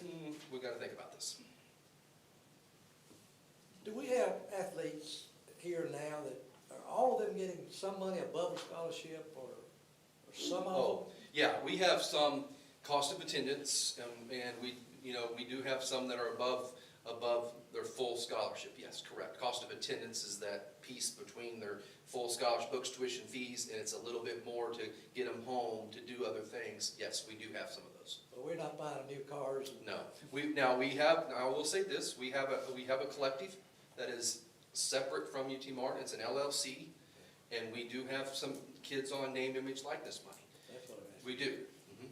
we've got to think about this. Do we have athletes here now that, are all of them getting some money above a scholarship or some of Oh, them? yeah, we have some cost of attendance, and we, you know, we do have some that are above their full scholarship, yes, correct. Cost of attendance is that piece between their full scholarship, books, tuition, fees, and it's a little bit more to get them home, to do other things. Yes, we do have some of those. But we're not buying new cars. No, I will say this, we have a collective that is separate from UT Martin, it's an LLC, and we do have some kids on name, image, likeness money. That's what I'm asking. We do,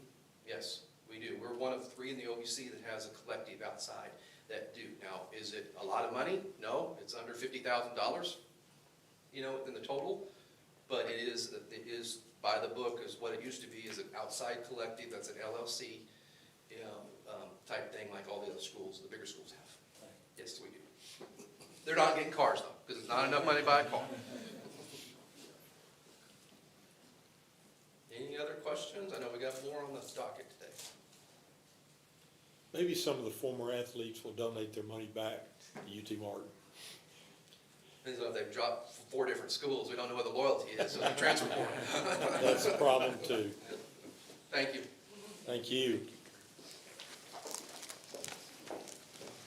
yes, we do. We're one of 3 in the OVC that has a collective outside that do. Now, is it a lot of money? No, it's under $50,000, you know, in the total, but it is by the book is what it used to be, is an outside collective, that's an LLC, you know, type thing like all the other schools, the bigger schools have. Yes, we do. They're not getting cars though, because it's not enough money to buy a car. Any other questions? I know we got more on the docket today. Maybe some of the former athletes will donate their money back to UT Martin. Depends on if they've dropped 4 different schools, we don't know what the loyalty is, so the transfer portal. That's a problem too. Thank you. Thank you.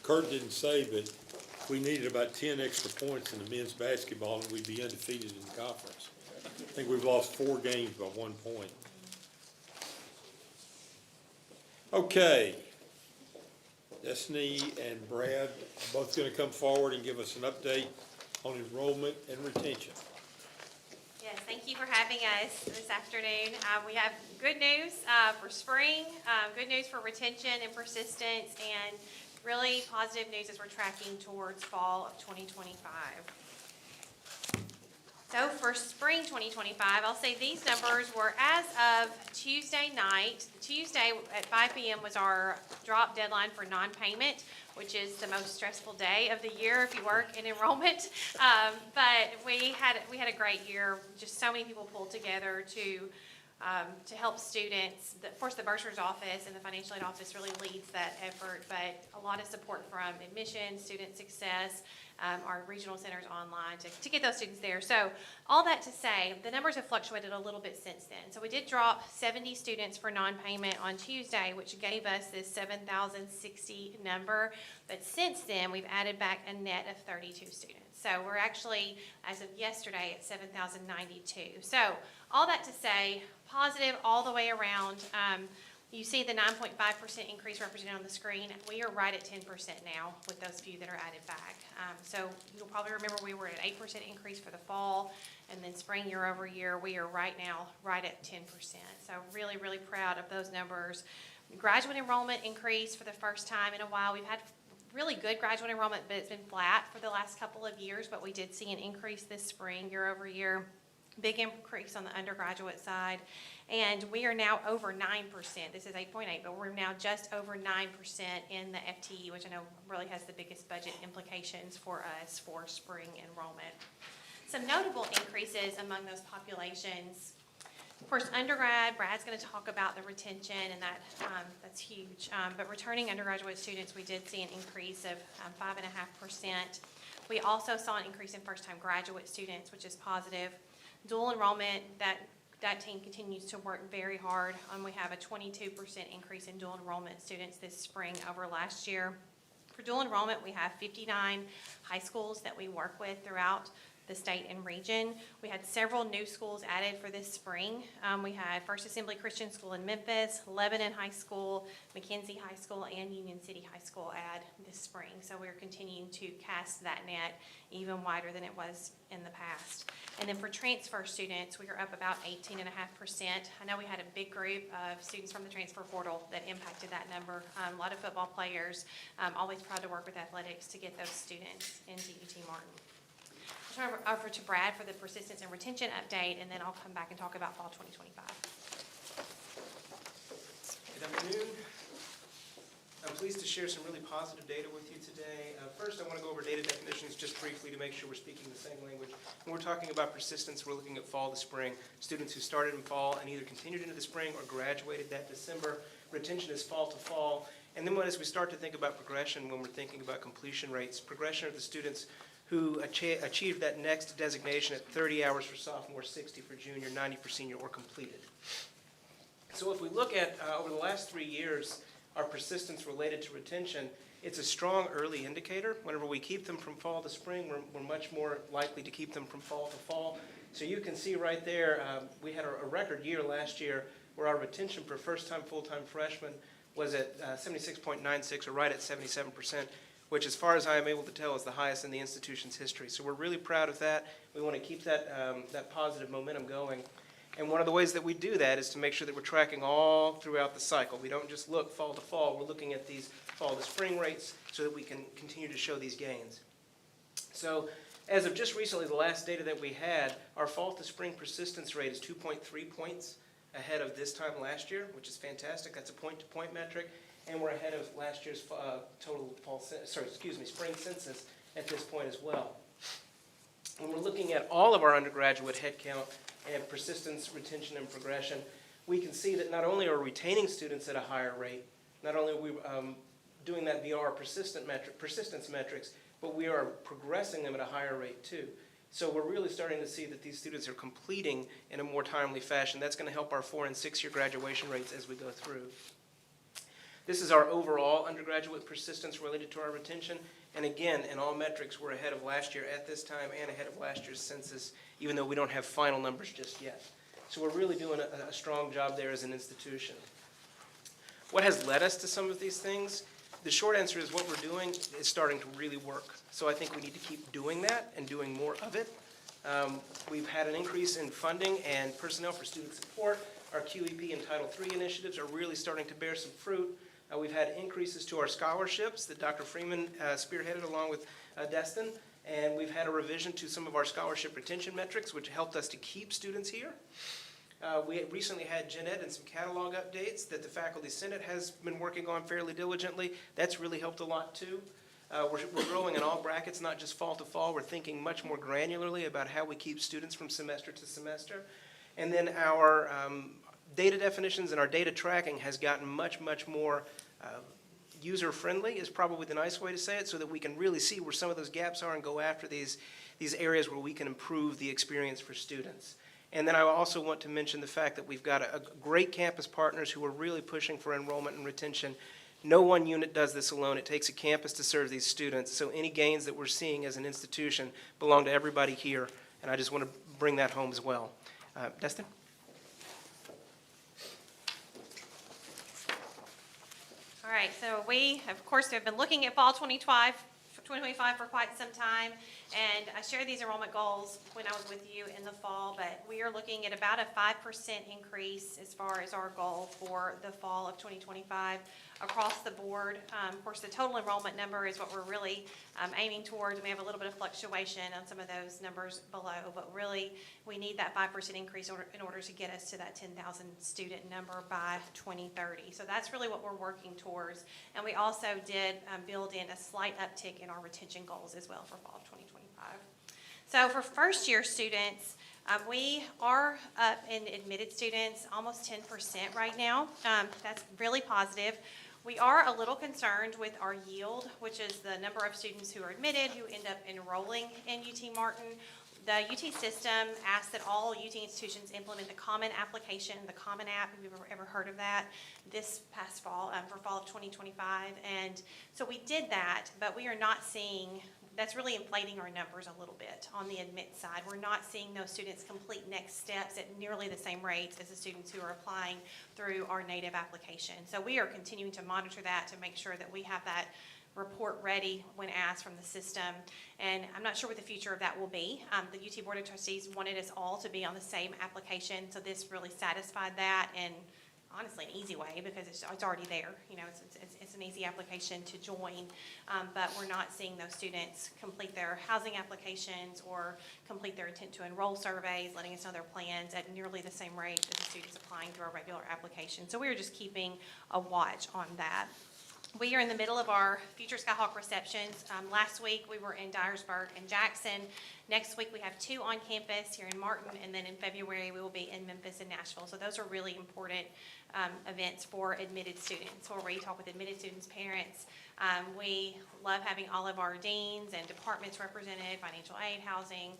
Kurt didn't say, but if we needed about 10 extra points in the men's basketball, and we'd be undefeated in the conference. I think we've lost 4 games by 1 point. Okay. Destiny and Brad are both going to come forward and give us an update on enrollment and retention. Yes, thank you for having us this afternoon. We have good news for spring, good news for retention and persistence, and really positive news as we're tracking towards fall of 2025. So for spring 2025, I'll say these numbers were as of Tuesday night. Tuesday at 5 p.m. was our drop deadline for non-payment, which is the most stressful day of the year if you work in enrollment. But we had a great year. Just so many people pulled together to help students. Of course, the bursar's office and the financial aid office really leads that effort, but a lot of support from admissions, student success, our regional centers online to get those students there. So all that to say, the numbers have fluctuated a little bit since then. So we did drop 70 students for non-payment on Tuesday, which gave us this 7,060 number. But since then, we've added back a net of 32 students. So we're actually, as of yesterday, at 7,092. So all that to say, positive all the way around. You see the 9.5% increase represented on the screen. We are right at 10% now with those few that are added back. So you'll probably remember we were at 8% increase for the fall, and then spring year over year, we are right now right at 10%. So really, really proud of those numbers. Graduate enrollment increased for the first time in a while. We've had really good graduate enrollment, but it's been flat for the last couple of years, but we did see an increase this spring year over year. Big increase on the undergraduate side, and we are now over 9%. This is 8.8, but we're now just over 9% in the FTE, which I know really has the biggest budget implications for us for spring enrollment. Some notable increases among those populations. Of course, undergrad, Brad's going to talk about the retention, and that's huge. But returning undergraduate students, we did see an increase of 5.5%. We also saw an increase in first-time graduate students, which is positive. Dual enrollment, that team continues to work very hard. We have a 22% increase in dual enrollment students this spring over last year. For dual enrollment, we have 59 high schools that we work with throughout the state and region. We had several new schools added for this spring. We had First Assembly Christian School in Memphis, Lebanon High School, McKenzie High School, and Union City High School add this spring. So we're continuing to cast that net even wider than it was in the past. And then for transfer students, we are up about 18.5%. I know we had a big group of students from the transfer portal that impacted that number. A lot of football players, always proud to work with athletics to get those students into UT Martin. turn it over to Brad for the persistence and retention update, and then I'll come back and talk about fall 2025. Good afternoon. I'm pleased to share some really positive data with you today. First, I want to go over data definitions just briefly to make sure we're speaking the same language. When we're talking about persistence, we're looking at fall to spring. Students who started in fall and either continued into the spring or graduated that December. Retention is fall to fall. And then as we start to think about progression, when we're thinking about completion rates, progression are the students who achieved that next designation at 30 hours for sophomore, 60 for junior, 90 for senior, or completed. So if we look at over the last 3 years, our persistence related to retention, it's a strong early indicator. Whenever we keep them from fall to spring, we're much more likely to keep them from fall to fall. So you can see right there, we had a record year last year where our retention for first-time, full-time freshmen was at 76.96, or right at 77%, which as far as I am able to tell is the highest in the institution's history. So we're really proud of that. We want to keep that positive momentum going. And one of the ways that we do that is to make sure that we're tracking all throughout the cycle. We don't just look fall to fall, we're looking at these fall to spring rates so that we can continue to show these gains. So as of just recently, the last data that we had, our fall to spring persistence rate is 2.3 points ahead of this time last year, which is fantastic. That's a point-to-point metric, and we're ahead of last year's spring census at this point as well. When we're looking at all of our undergraduate headcount and persistence, retention, and progression, we can see that not only are we retaining students at a higher rate, not only are we doing that via our persistence metrics, but we are progressing them at a higher rate too. So we're really starting to see that these students are completing in a more timely fashion. That's going to help our 4- and 6-year graduation rates as we go through. This is our overall undergraduate persistence related to our retention. And again, in all metrics, we're ahead of last year at this time and ahead of last year's census, even though we don't have final numbers just yet. So we're really doing a strong job there as an institution. What has led us to some of these things? The short answer is what we're doing is starting to really work. So I think we need to keep doing that and doing more of it. We've had an increase in funding and personnel for student support. Our QEP and Title III initiatives are really starting to bear some fruit. We've had increases to our scholarships that Dr. Freeman spearheaded along with Destin, and we've had a revision to some of our scholarship retention metrics, which helped us to keep students here. We recently had gen ed and some catalog updates that the Faculty Senate has been working on fairly diligently. That's really helped a lot too. We're growing in all brackets, not just fall to fall. We're thinking much more granularly about how we keep students from semester to semester. And then our data definitions and our data tracking has gotten much, much more user-friendly is probably the nice way to say it, so that we can really see where some of those gaps are and go after these areas where we can improve the experience for students. And then I also want to mention the fact that we've got a great campus partners who are really pushing for enrollment and retention. No one unit does this alone. It takes a campus to serve these students. So any gains that we're seeing as an institution belong to everybody here, and I just want to bring that home as well. Destin? All right, so we, of course, have been looking at fall 2025 for quite some time, and I shared these enrollment goals when I was with you in the fall, but we are looking at about a 5% increase as far as our goal for the fall of 2025 across the board. Of course, the total enrollment number is what we're really aiming towards. We have a little bit of fluctuation on some of those numbers below, but really we need that 5% increase in order to get us to that 10,000 student number by 2030. So that's really what we're working towards. And we also did build in a slight uptick in our retention goals as well for fall of 2025. So for first year students, we are up in admitted students almost 10% right now. That's really positive. We are a little concerned with our yield, which is the number of students who are admitted who end up enrolling in UT Martin. The UT system asks that all UT institutions implement the Common Application, the Common App, if you've ever heard of that, this past fall, for fall of 2025. And so we did that, but we are not seeing, that's really inflating our numbers a little bit on the admit side. We're not seeing those students complete next steps at nearly the same rates as the students who are applying through our native application. So we are continuing to monitor that to make sure that we have that report ready when asked from the system. And I'm not sure what the future of that will be. The UT Board of Trustees wanted us all to be on the same application, so this really satisfied that, and honestly an easy way because it's already there. You know, it's an easy application to join, but we're not seeing those students complete their housing applications or complete their intent to enroll surveys, letting us know their plans at nearly the same rate as the students applying through our regular application. So we are just keeping a watch on that. We are in the middle of our Future Skyhawk receptions. Last week, we were in Dyersburg and Jackson. Next week, we have 2 on campus here in Martin, and then in February, we will be in Memphis and Nashville. So those are really important events for admitted students, where we talk with admitted students' parents. We love having all of our deans and departments represented, financial aid, housing,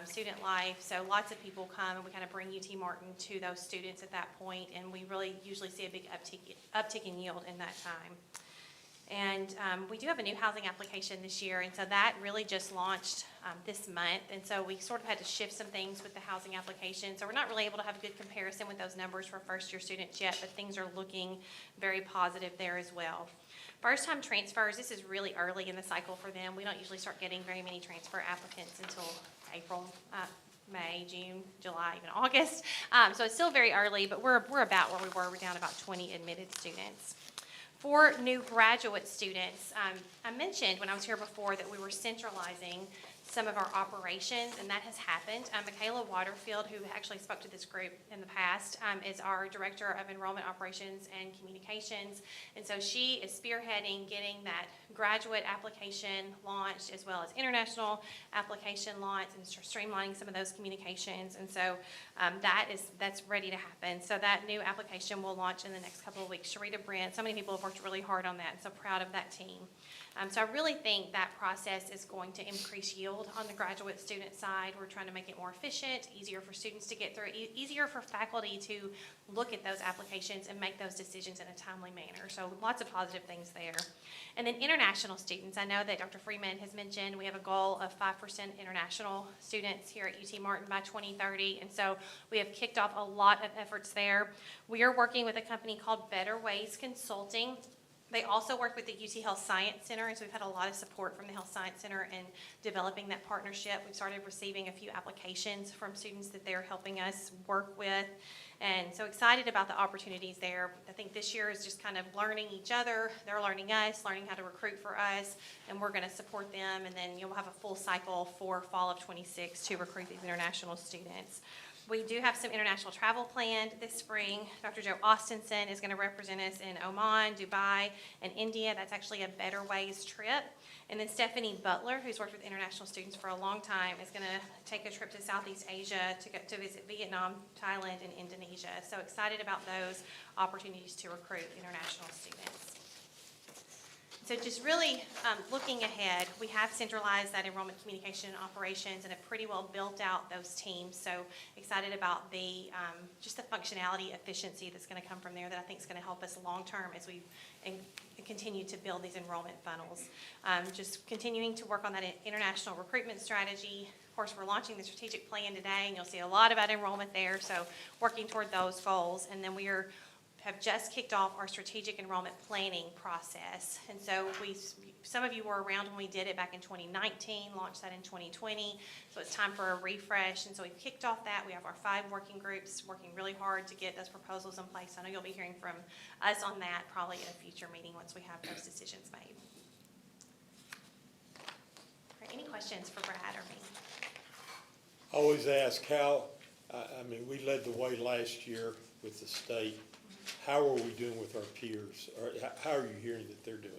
student life. So lots of people come, and we kind of bring UT Martin to those students at that point, and we really usually see a big uptick in yield in that time. And we do have a new housing application this year, and so that really just launched this month. And so we sort of had to shift some things with the housing application. So we're not really able to have a good comparison with those numbers for first-year students yet, but things are looking very positive there as well. First-time transfers, this is really early in the cycle for them. We don't usually start getting very many transfer applicants until April, May, June, July, even August. So it's still very early, but we're about where we were. We're down about 20 admitted students. For new graduate students, I mentioned when I was here before that we were centralizing some of our operations, and that has happened. Michaela Waterfield, who actually spoke to this group in the past, is our Director of Enrollment Operations and Communications, and so she is spearheading getting that graduate application launched as well as international application launched and streamlining some of those communications, and so that's ready to happen. So that new application will launch in the next couple of weeks. Sharita Brent, so many people have worked really hard on that, and so proud of that team. So I really think that process is going to increase yield on the graduate student side. We're trying to make it more efficient, easier for students to get through, easier for faculty to look at those applications and make those decisions in a timely manner. So lots of positive things there. And then international students. I know that Dr. Freeman has mentioned we have a goal of 5% international students here at UT Martin by 2030. And so we have kicked off a lot of efforts there. We are working with a company called Better Ways Consulting. They also work with the UT Health Science Center, and so we've had a lot of support from the Health Science Center in developing that partnership. We've started receiving a few applications from students that they're helping us work with, and so excited about the opportunities there. I think this year is just kind of learning each other. They're learning us, learning how to recruit for us, and we're going to support them, and then you'll have a full cycle for fall of 26 to recruit these international students. We do have some international travel planned this spring. Dr. Joe Austinson is going to represent us in Oman, Dubai, and India. That's actually a Better Ways trip. And then Stephanie Butler, who's worked with international students for a long time, is going to take a trip to Southeast Asia to visit Vietnam, Thailand, and Indonesia. So excited about those opportunities to recruit international students. So just really looking ahead, we have centralized that enrollment communication and operations and have pretty well built out those teams. So excited about the just the functionality, efficiency that's going to come from there that I think is going to help us long term as we continue to build these enrollment funnels. Just continuing to work on that international recruitment strategy. Of course, we're launching the strategic plan today, and you'll see a lot about enrollment there. So working toward those goals, and then we have just kicked off our strategic enrollment planning process. And so some of you were around when we did it back in 2019, launched that in 2020. So it's time for a refresh. And so we've kicked off that. We have our 5 working groups working really hard to get those proposals in place. I know you'll be hearing from us on that probably at a future meeting once we have those decisions made. All right, any questions for Brad or me? I always ask how, I mean, we led the way last year with the state. How are we doing with our peers? Or how are you hearing that they're doing?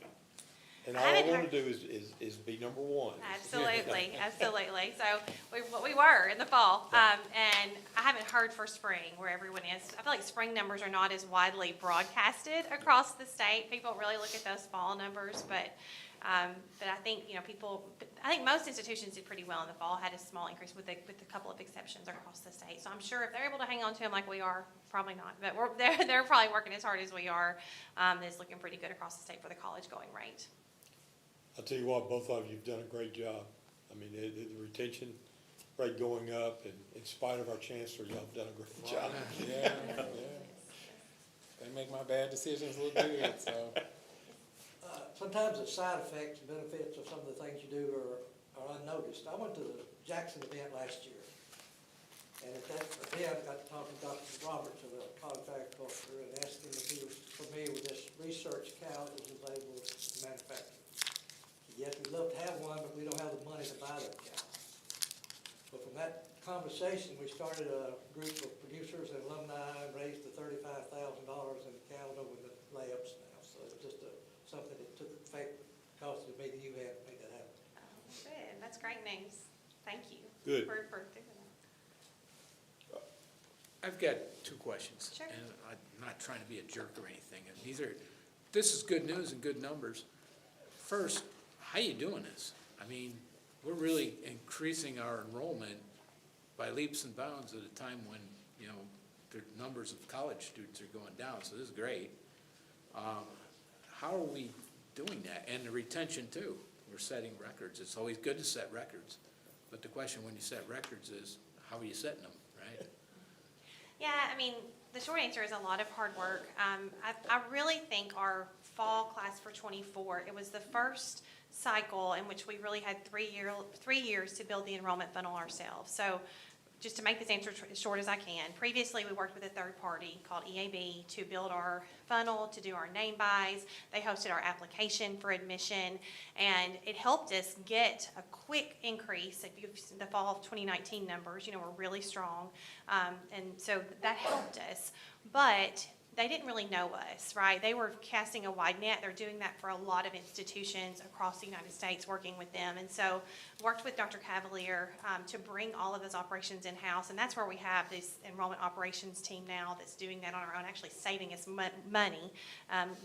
And all I want to do is be number one. Absolutely, absolutely. So we were in the fall, and I haven't heard for spring where everyone is. I feel like spring numbers are not as widely broadcasted across the state. People really look at those fall numbers, but I think I think most institutions did pretty well in the fall. Had a small increase with a couple of exceptions across the state. So I'm sure if they're able to hang on to them like we are, probably not. But they're probably working as hard as we are. It's looking pretty good across the state for the college going rate. I'll tell you what, both of you have done a great job. I mean, the retention rate going up, and in spite of our chancellor, y'all have done a great job. Yeah. They make my bad decisions look good, so. Sometimes the side effects and benefits of some of the things you do are unnoticed. I went to the Jackson event last year, And at that, again, I got to talk to Dr. Roberts, of the college agriculture, and asked him if he was familiar with this research cow that was able to manufacture. Yes, we'd love to have one, but we don't have the money to buy that cow. So from that conversation, we started a group of producers and alumni, and raised the $35,000 in the calendar with the layups now. So it's just something that took effect because of the meeting you had to make that happen. Oh, good, that's great news. Thank you. Good. For doing that. I've got two questions. Sure. And I'm not trying to be a jerk or anything. And this is good news and good numbers. First, how you doing this? I mean, we're really increasing our enrollment by leaps and bounds at a time when, you know, the numbers of college students are going down, so this is great. How are we doing that? And the retention too. We're setting records. It's always good to set records. But the question when you set records is, how are you setting them, right? Yeah, I mean, the short answer is a lot of hard work. I really think our fall class for '24, it was the first cycle in which we really had 3 years to build the enrollment funnel ourselves. So just to make this answer as short as I can, previously we worked with a third party called EAB to build our funnel, to do our name buys. They hosted our application for admission, and it helped us get a quick increase. If you've seen the fall of 2019 numbers, you know, were really strong, and so that helped us. But they didn't really know us, right? They were casting a wide net. They're doing that for a lot of institutions across the United States, working with them. And so worked with Dr. Cavalier to bring all of those operations in-house. And that's where we have this enrollment operations team now that's doing that on our own, actually saving us money.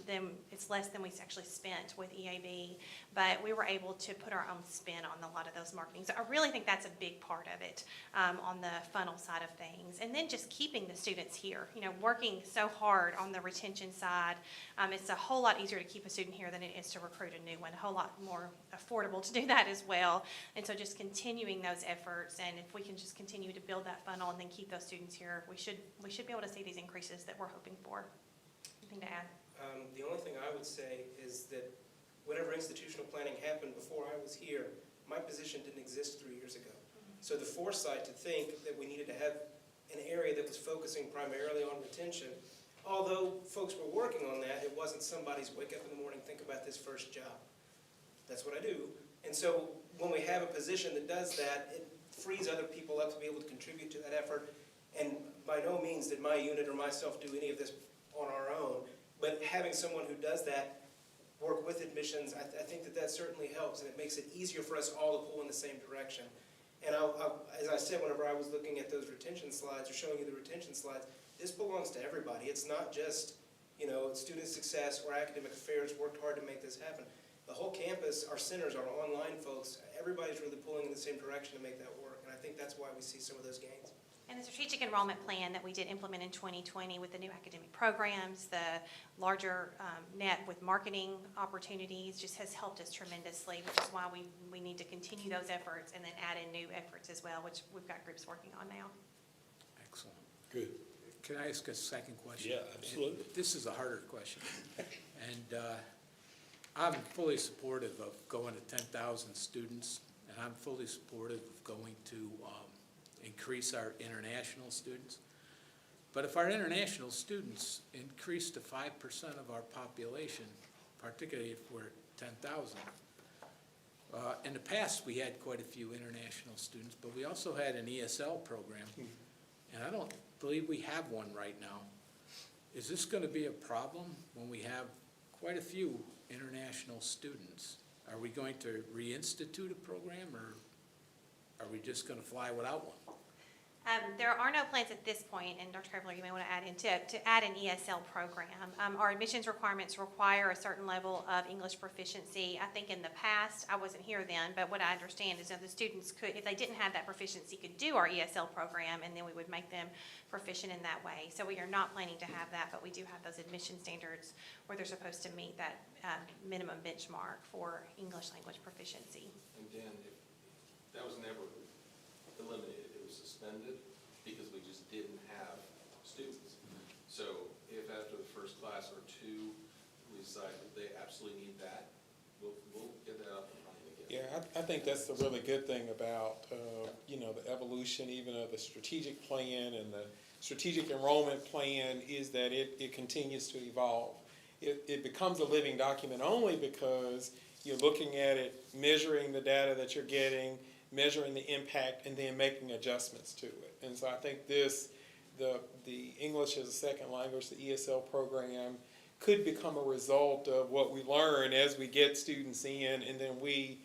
Then it's less than we actually spent with EAB. But we were able to put our own spin on a lot of those marketing. So I really think that's a big part of it on the funnel side of things. And then just keeping the students here, you know, working so hard on the retention side. It's a whole lot easier to keep a student here than it is to recruit a new one, a whole lot more affordable to do that as well. And so just continuing those efforts, and if we can just continue to build that funnel and then keep those students here, we should be able to see these increases that we're hoping for. Anything to add? The only thing I would say is that whatever institutional planning happened before I was here, my position didn't exist 3 years ago. So the foresight to think that we needed to have an area that was focusing primarily on retention, although folks were working on that, it wasn't somebody's wake up in the morning, think about this first job. That's what I do. And so when we have a position that does that, it frees other people up to be able to contribute to that effort. And by no means did my unit or myself do any of this on our own, but having someone who does that work with admissions, I think that certainly helps, and it makes it easier for us all to pull in the same direction. And as I said, whenever I was looking at those retention slides, or showing you the retention slides, this belongs to everybody. It's not just, you know, student success or academic affairs worked hard to make this happen. The whole campus, our centers, our online folks, everybody's really pulling in the same direction to make that work, and I think that's why we see some of those gains. And the strategic enrollment plan that we did implement in 2020 with the new academic programs, the larger net with marketing opportunities just has helped us tremendously, which is why we need to continue those efforts and then add in new efforts as well, which we've got groups working on now. Excellent. Good. Can I ask a second question? Yeah, absolutely. And this is a harder question. And I'm fully supportive of going to 10,000 students, and I'm fully supportive of going to increase our international students. But if our international students increase to 5% of our population, particularly if we're at 10,000, in the past we had quite a few international students, but we also had an ESL program, and I don't believe we have one right now. Is this going to be a problem when we have quite a few international students? Are we going to reinstitute a program, or are we just going to fly without one? There are no plans at this point, and Dr. Cavalier, you may want to add to add an ESL program. Our admissions requirements require a certain level of English proficiency. I think in the past, I wasn't here then, but what I understand is that the students could, if they didn't have that proficiency, could do our ESL program, and then we would make them proficient in that way. So we are not planning to have that, but we do have those admission standards where they're supposed to meet that minimum benchmark for English language proficiency. And Dan, if that was never eliminated, it was suspended because we just didn't have students. So if after the first class or two, we decide that they absolutely need that, we'll get that up and running again. Yeah, I think that's the really good thing about, the evolution even of the strategic plan and the strategic enrollment plan is that it continues to evolve. It becomes a living document only because you're looking at it, measuring the data that you're getting, measuring the impact, and then making adjustments to it. And so I think the English as a second language, the ESL program, could become a result of what we learn as we get students in, and then we,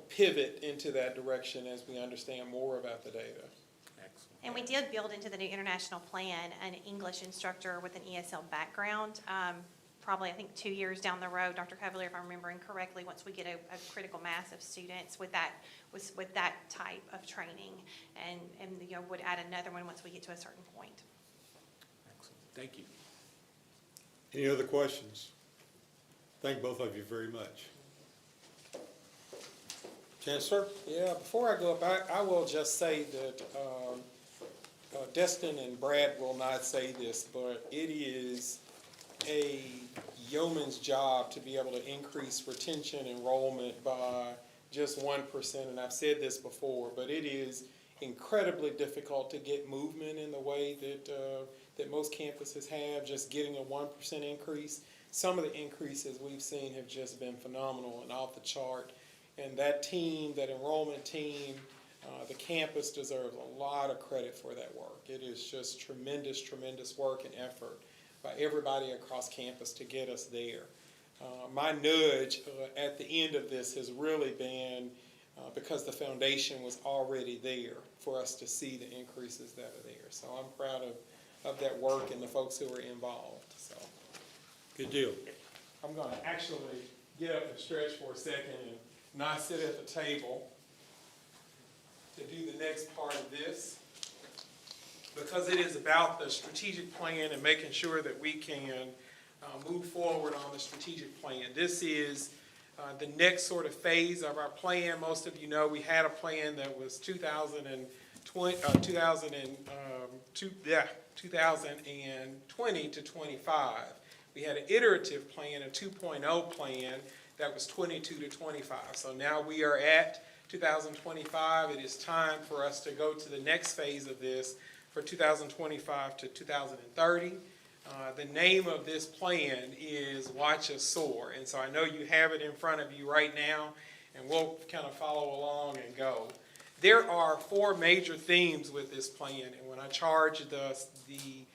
pivot into that direction as we understand more about the data. Excellent. And we did build into the new international plan an English instructor with an ESL background. Probably, I think, 2 years down the road, Dr. Cavalier, if I'm remembering correctly, once we get a critical mass of students with that type of training, and would add another one once we get to a certain point. Excellent. Thank you. Any other questions? Thank both of you very much. Chancellor? Yeah, before I go up, I will just say that Destin and Brad will not say this, but it is a yeoman's job to be able to increase retention enrollment by just 1%. And I've said this before, but it is incredibly difficult to get movement in the way that most campuses have, just getting a 1% increase. Some of the increases we've seen have just been phenomenal and off the chart. And that team, that enrollment team, the campus deserves a lot of credit for that work. It is just tremendous, tremendous work and effort by everybody across campus to get us there. My nudge at the end of this has really been because the foundation was already there for us to see the increases that are there. So I'm proud of that work and the folks who are involved. So Good deal. I'm going to actually get up and stretch for a second and not sit at the table to do the next part of this, because it is about the strategic plan and making sure that we can move forward on the strategic plan. This is the next sort of phase of our plan. Most of you know we had a plan that was 2020 to 25. We had an iterative plan, a 2.0 plan that was 22 to 25. So now we are at 2025. It is time for us to go to the next phase of this for 2025 to 2030. The name of this plan is Watch Us Soar. And so I know you have it in front of you right now, and we'll kind of follow along and go. There are 4 major themes with this plan, and when I charged the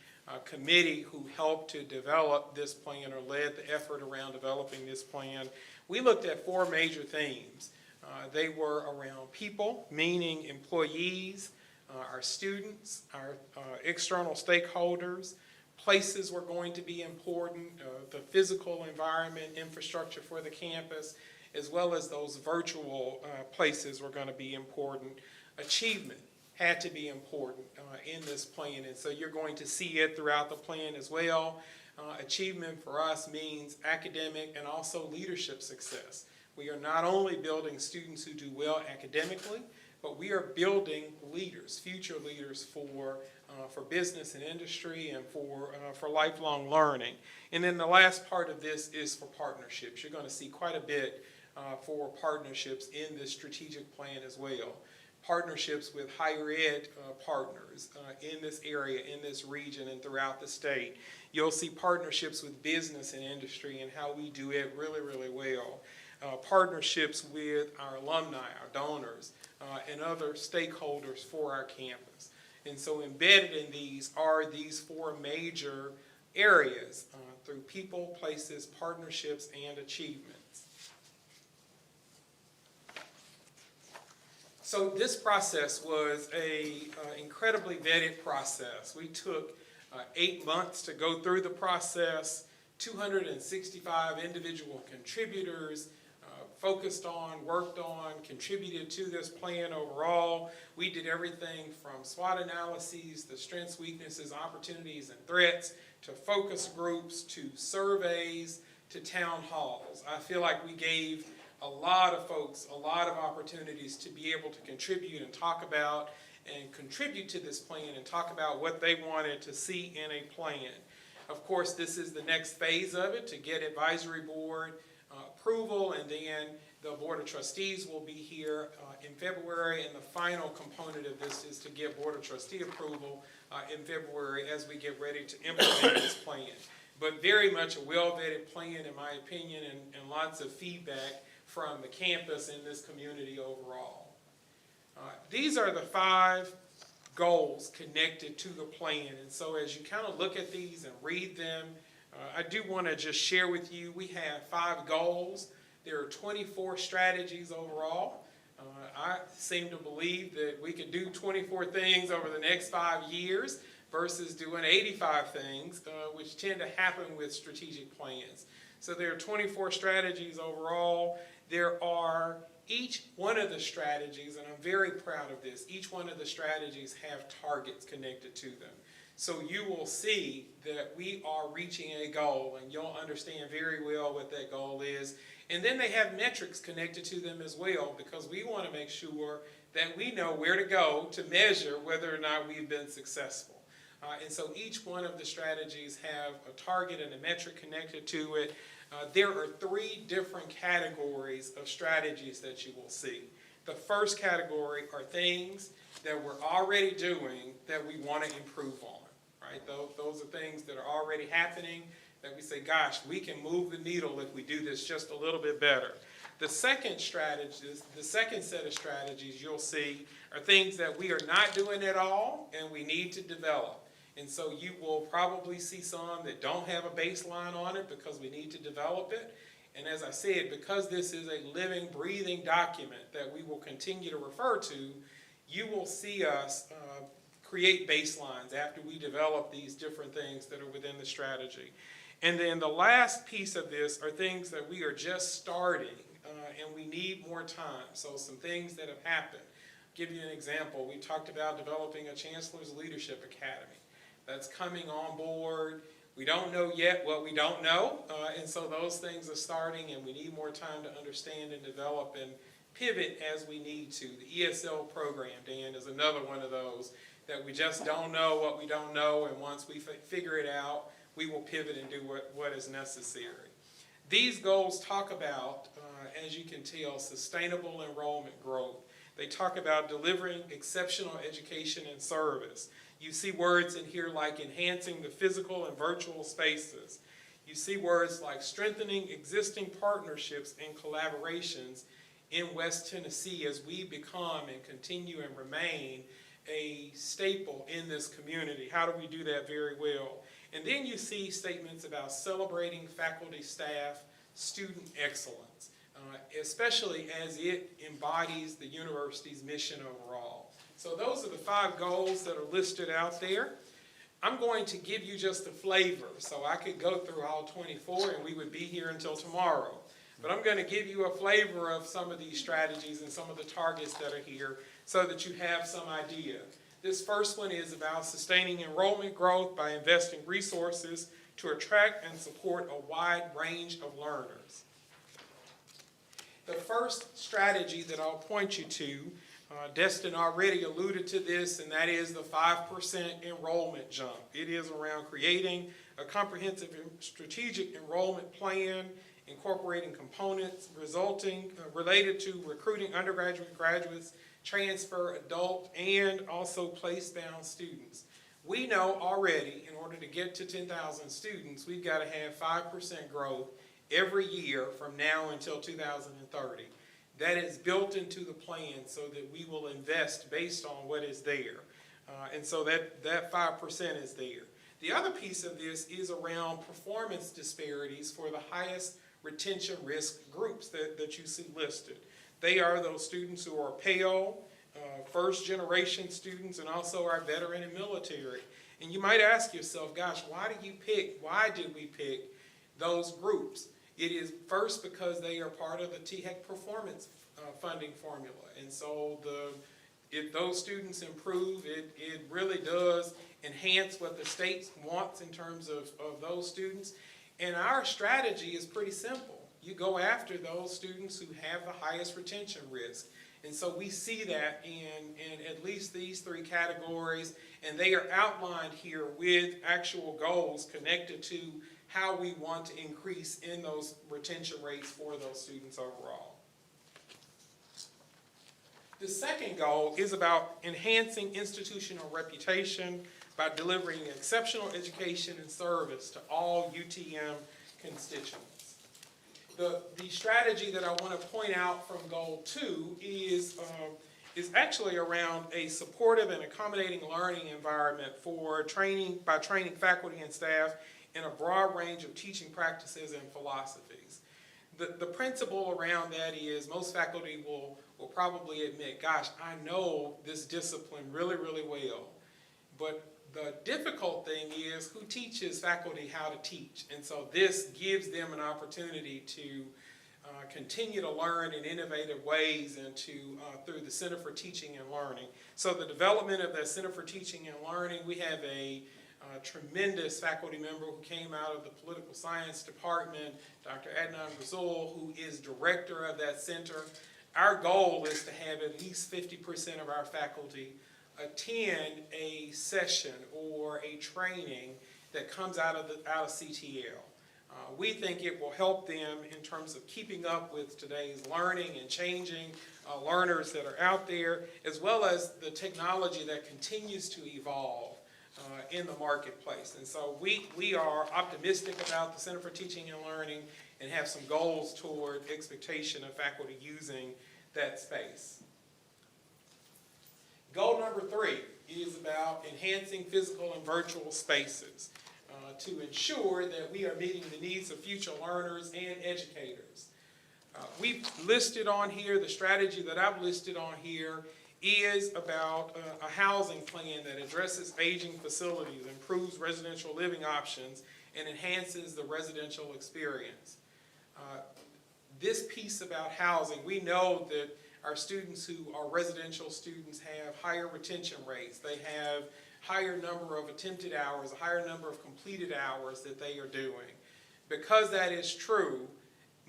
committee who helped to develop this plan or led the effort around developing this plan, we looked at 4 major themes. They were around people, meaning employees, our students, our external stakeholders. Places were going to be important, the physical environment, infrastructure for the campus, as well as those virtual places were going to be important. Achievement had to be important in this plan, and so you're going to see it throughout the plan as well. Achievement for us means academic and also leadership success. We are not only building students who do well academically, but we are building leaders, future leaders for business and industry and for lifelong learning. And then the last part of this is for partnerships. You're going to see quite a bit for partnerships in this strategic plan as well. Partnerships with higher ed partners in this area, in this region, and throughout the state. You'll see partnerships with business and industry and how we do it really, really well. Partnerships with our alumni, our donors, and other stakeholders for our campus. And so embedded in these are these 4 major areas through people, places, partnerships, and achievements. So this process was a incredibly vetted process. We took 8 months to go through the process, 265 individual contributors, focused on, worked on, contributed to this plan overall. We did everything from SWOT analyses, the strengths, weaknesses, opportunities, and threats, to focus groups, to surveys, to town halls. I feel like we gave a lot of folks a lot of opportunities to be able to contribute and talk about and contribute to this plan and talk about what they wanted to see in a plan. Of course, this is the next phase of it, to get advisory board approval and then the Board of Trustees will be here in February, and the final component of this is to get Board of Trustee approval in February as we get ready to implement this plan. But very much a well-vetted plan, in my opinion, and lots of feedback from the campus and this community overall. These are the 5 goals connected to the plan, and so as you kind of look at these and read them, I do want to just share with you, we have 5 goals. There are 24 strategies overall. I seem to believe that we could do 24 things over the next 5 years versus doing 85 things, which tend to happen with strategic plans. So there are 24 strategies overall. There are each one of the strategies, and I'm very proud of this, each one of the strategies have targets connected to them. So you will see that we are reaching a goal, and you'll understand very well what that goal is. And then they have metrics connected to them as well, because we want to make sure that we know where to go to measure whether or not we've been successful. And so each one of the strategies have a target and a metric connected to it. There are 3 different categories of strategies that you will see. The first category are things that we're already doing that we want to improve on, right? Those are things that are already happening that we say, gosh, we can move the needle if we do this just a little bit better. The second set of strategies you'll see are things that we are not doing at all and we need to develop. And so you will probably see some that don't have a baseline on it because we need to develop it. And as I said, because this is a living, breathing document that we will continue to refer to, you will see us create baselines after we develop these different things that are within the strategy. And then the last piece of this are things that we are just starting and we need more time. So some things that have happened. I'll give you an example. We talked about developing a Chancellor's Leadership Academy. That's coming on board. We don't know yet what we don't know, and so those things are starting, and we need more time to understand and develop and pivot as we need to. The ESL program, Dan, is another one of those that we just don't know what we don't know, and once we figure it out, we will pivot and do what is necessary. These goals talk about, as you can tell, sustainable enrollment growth. They talk about delivering exceptional education and service. You see words in here like enhancing the physical and virtual spaces. You see words like strengthening existing partnerships and collaborations in West Tennessee as we become and continue and remain a staple in this community. How do we do that very well? And then you see statements about celebrating faculty, staff, student excellence, especially as it embodies the university's mission overall. So those are the 5 goals that are listed out there. I'm going to give you just a flavor, so I could go through all 24 and we would be here until tomorrow. But I'm going to give you a flavor of some of these strategies and some of the targets that are here so that you have some idea. This first one is about sustaining enrollment growth by investing resources to attract and support a wide range of learners. The first strategy that I'll point you to, Destin already alluded to this, and that is the 5% enrollment jump. It is around creating a comprehensive strategic enrollment plan, incorporating components related to recruiting undergraduate, graduates, transfer, adult, and also place-bound students. We know already, in order to get to 10,000 students, we've got to have 5% growth every year from now until 2030. That is built into the plan so that we will invest based on what is there. And so that 5% is there. The other piece of this is around performance disparities for the highest retention risk groups that you see listed. They are those students who are Pell, first generation students, and also our veteran and military. And you might ask yourself, gosh, why did we pick those groups? It is first because they are part of the THEC performance funding formula. And so if those students improve, it really does enhance what the state wants in terms of those students. And our strategy is pretty simple. You go after those students who have the highest retention risk. And so we see that in at least these 3 categories, and they are outlined here with actual goals connected to how we want to increase in those retention rates for those students overall. The second goal is about enhancing institutional reputation by delivering exceptional education and service to all UTM constituents. The strategy that I want to point out from goal 2 is actually around a supportive and accommodating learning environment for training faculty and staff in a broad range of teaching practices and philosophies. The principle around that is most faculty will probably admit, gosh, I know this discipline really, really well, but the difficult thing is who teaches faculty how to teach. And so this gives them an opportunity to continue to learn in innovative ways and through the Center for Teaching and Learning. So the development of the Center for Teaching and Learning, we have a tremendous faculty member who came out of the political science department, Dr. Adnan Razul, who is director of that center. Our goal is to have at least 50% of our faculty attend a session or a training that comes out of CTL. We think it will help them in terms of keeping up with today's learning and changing learners that are out there, as well as the technology that continues to evolve in the marketplace. And so we are optimistic about the Center for Teaching and Learning and have some goals toward expectation of faculty using that space. Goal number 3 is about enhancing physical and virtual spaces to ensure that we are meeting the needs of future learners and educators. We've listed on here, the strategy that I've listed on here is about a housing plan that addresses aging facilities, improves residential living options, and enhances the residential experience. This piece about housing, we know that our students who are residential students have higher retention rates. They have higher number of attempted hours, a higher number of completed hours that they are doing. Because that is true,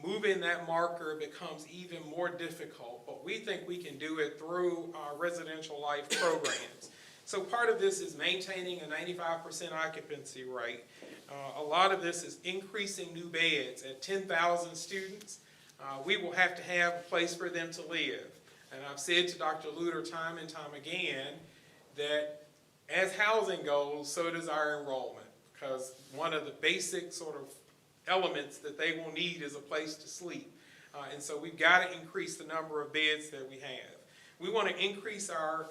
moving that marker becomes even more difficult, but we think we can do it through our residential life programs. So part of this is maintaining a 95% occupancy rate. A lot of this is increasing new beds. At 10,000 students, we will have to have a place for them to live. And I've said to Dr. Luter time and time again that as housing goes, so does our enrollment, because one of the basic sort of elements that they will need is a place to sleep. And so we've got to increase the number of beds that we have. We want to increase our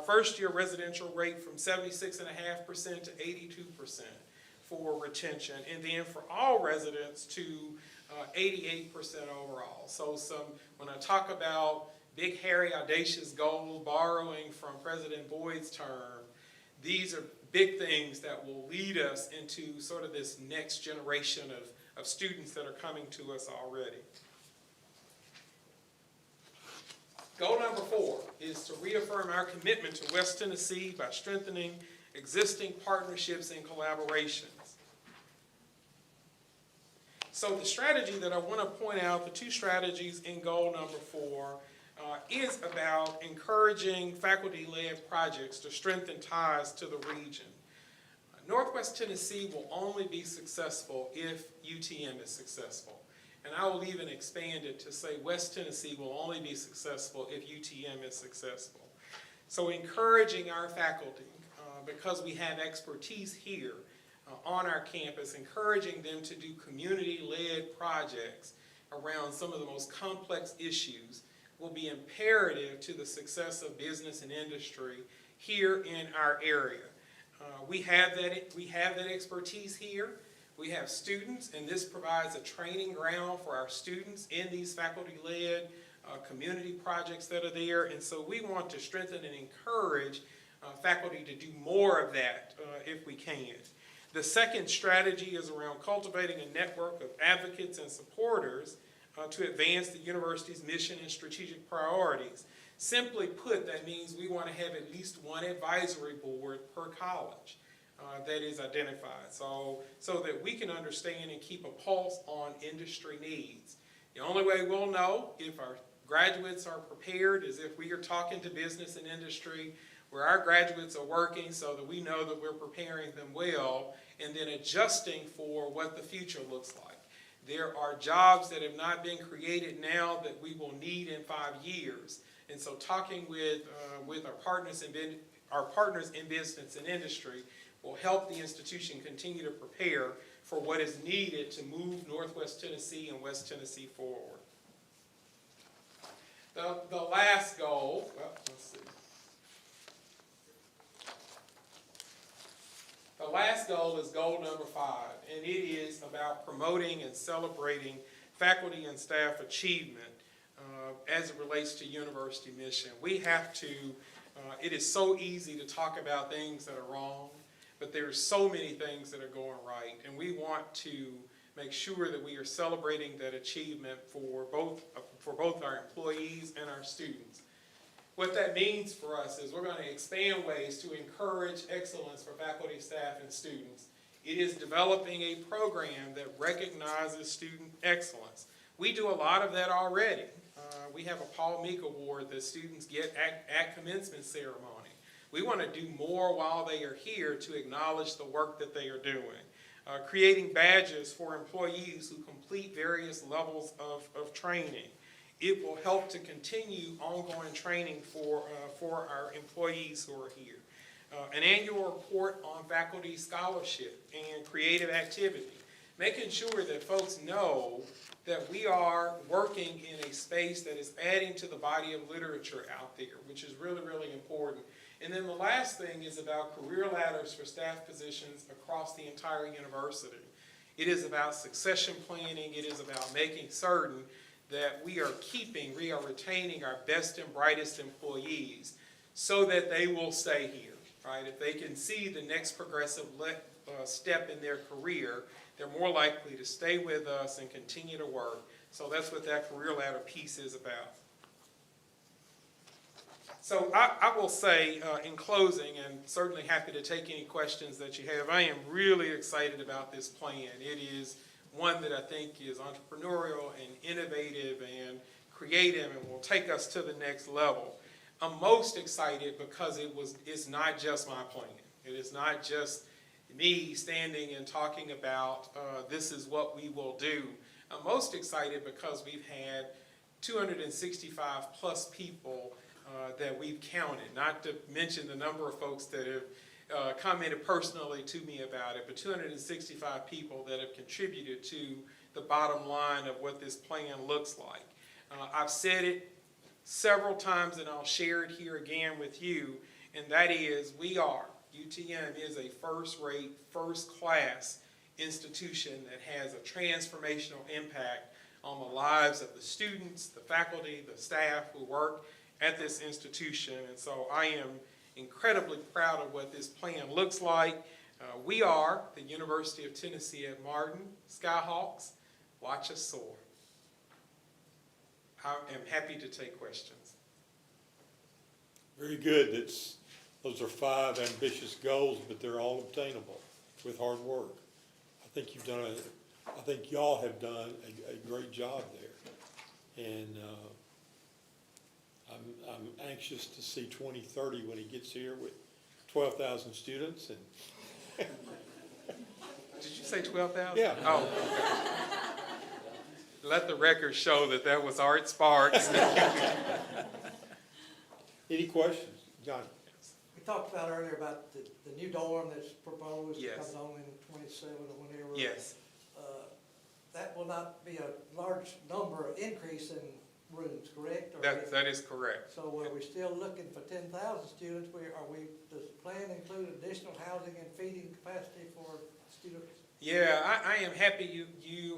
first-year residential rate from 76.5% to 82% for retention, and then for all residents to 88% overall. So when I talk about big, hairy, audacious goals, borrowing from President Boyd's term, these are big things that will lead us into sort of this next generation of students that are coming to us already. Goal number 4 is to reaffirm our commitment to West Tennessee by strengthening existing partnerships and collaborations. So the strategy that I want to point out, the 2 strategies in goal number 4, is about encouraging faculty-led projects to strengthen ties to the region. Northwest Tennessee will only be successful if UTM is successful. And I will even expand it to say West Tennessee will only be successful if UTM is successful. So encouraging our faculty, because we have expertise here on our campus, encouraging them to do community-led projects around some of the most complex issues will be imperative to the success of business and industry here in our area. We have that expertise here. We have students, and this provides a training ground for our students in these faculty-led community projects that are there. And so we want to strengthen and encourage faculty to do more of that if we can. The second strategy is around cultivating a network of advocates and supporters to advance the university's mission and strategic priorities. Simply put, that means we want to have at least one advisory board per college that is identified, so that we can understand and keep a pulse on industry needs. The only way we'll know if our graduates are prepared is if we are talking to business and industry where our graduates are working so that we know that we're preparing them well, and then adjusting for what the future looks like. There are jobs that have not been created now that we will need in 5 years. And so talking with our partners in business and industry will help the institution continue to prepare for what is needed to move Northwest Tennessee and West Tennessee forward. The last goal, well, let's see. The last goal is goal number 5, and it is about promoting and celebrating faculty and staff achievement as it relates to university mission. We have to, it is so easy to talk about things that are wrong, but there's so many things that are going right, and we want to make sure that we are celebrating that achievement for both our employees and our students. What that means for us is we're going to expand ways to encourage excellence for faculty, staff, and students. It is developing a program that recognizes student excellence. We do a lot of that already. We have a Paul Meek Award that students get at commencement ceremony. We want to do more while they are here to acknowledge the work that they are doing. Creating badges for employees who complete various levels of training. It will help to continue ongoing training for our employees who are here. An annual report on faculty scholarship and creative activity. Making sure that folks know that we are working in a space that is adding to the body of literature out there, which is really, really important. And then the last thing is about career ladders for staff positions across the entire university. It is about succession planning. It is about making certain that we are retaining our best and brightest employees so that they will stay here, right? If they can see the next progressive step in their career, they're more likely to stay with us and continue to work. So that's what that career ladder piece is about. So I will say in closing, and certainly happy to take any questions that you have, I am really excited about this plan. It is one that I think is entrepreneurial and innovative and creative and will take us to the next level. I'm most excited because it's not just my plan. It is not just me standing and talking about this is what we will do. I'm most excited because we've had 265 plus people that we've counted, not to mention the number of folks that have commented personally to me about it, but 265 people that have contributed to the bottom line of what this plan looks like. I've said it several times and I'll share it here again with you, and that is UTM is a first-rate, first-class institution that has a transformational impact on the lives of the students, the faculty, the staff who work at this institution. And so I am incredibly proud of what this plan looks like. We are the University of Tennessee at Martin, Skyhawks, watch us soar. I am happy to take questions. Very good. Those are 5 ambitious goals, but they're all obtainable with hard work. I think y'all have done a great job there. And I'm anxious to see 2030 when he gets here with 12,000 students. And Did you say 12,000? Yeah. Oh, okay. Let the record show that was Art Sparks. Any questions? John? We talked about earlier about the new dorm that's proposed. Yes. Comes on in 27 or whenever. Yes. That will not be a large number increase in rooms, correct? Or That is correct. So are we still looking for 10,000 students? Does the plan include additional housing and feeding capacity for students? Yeah, I am happy you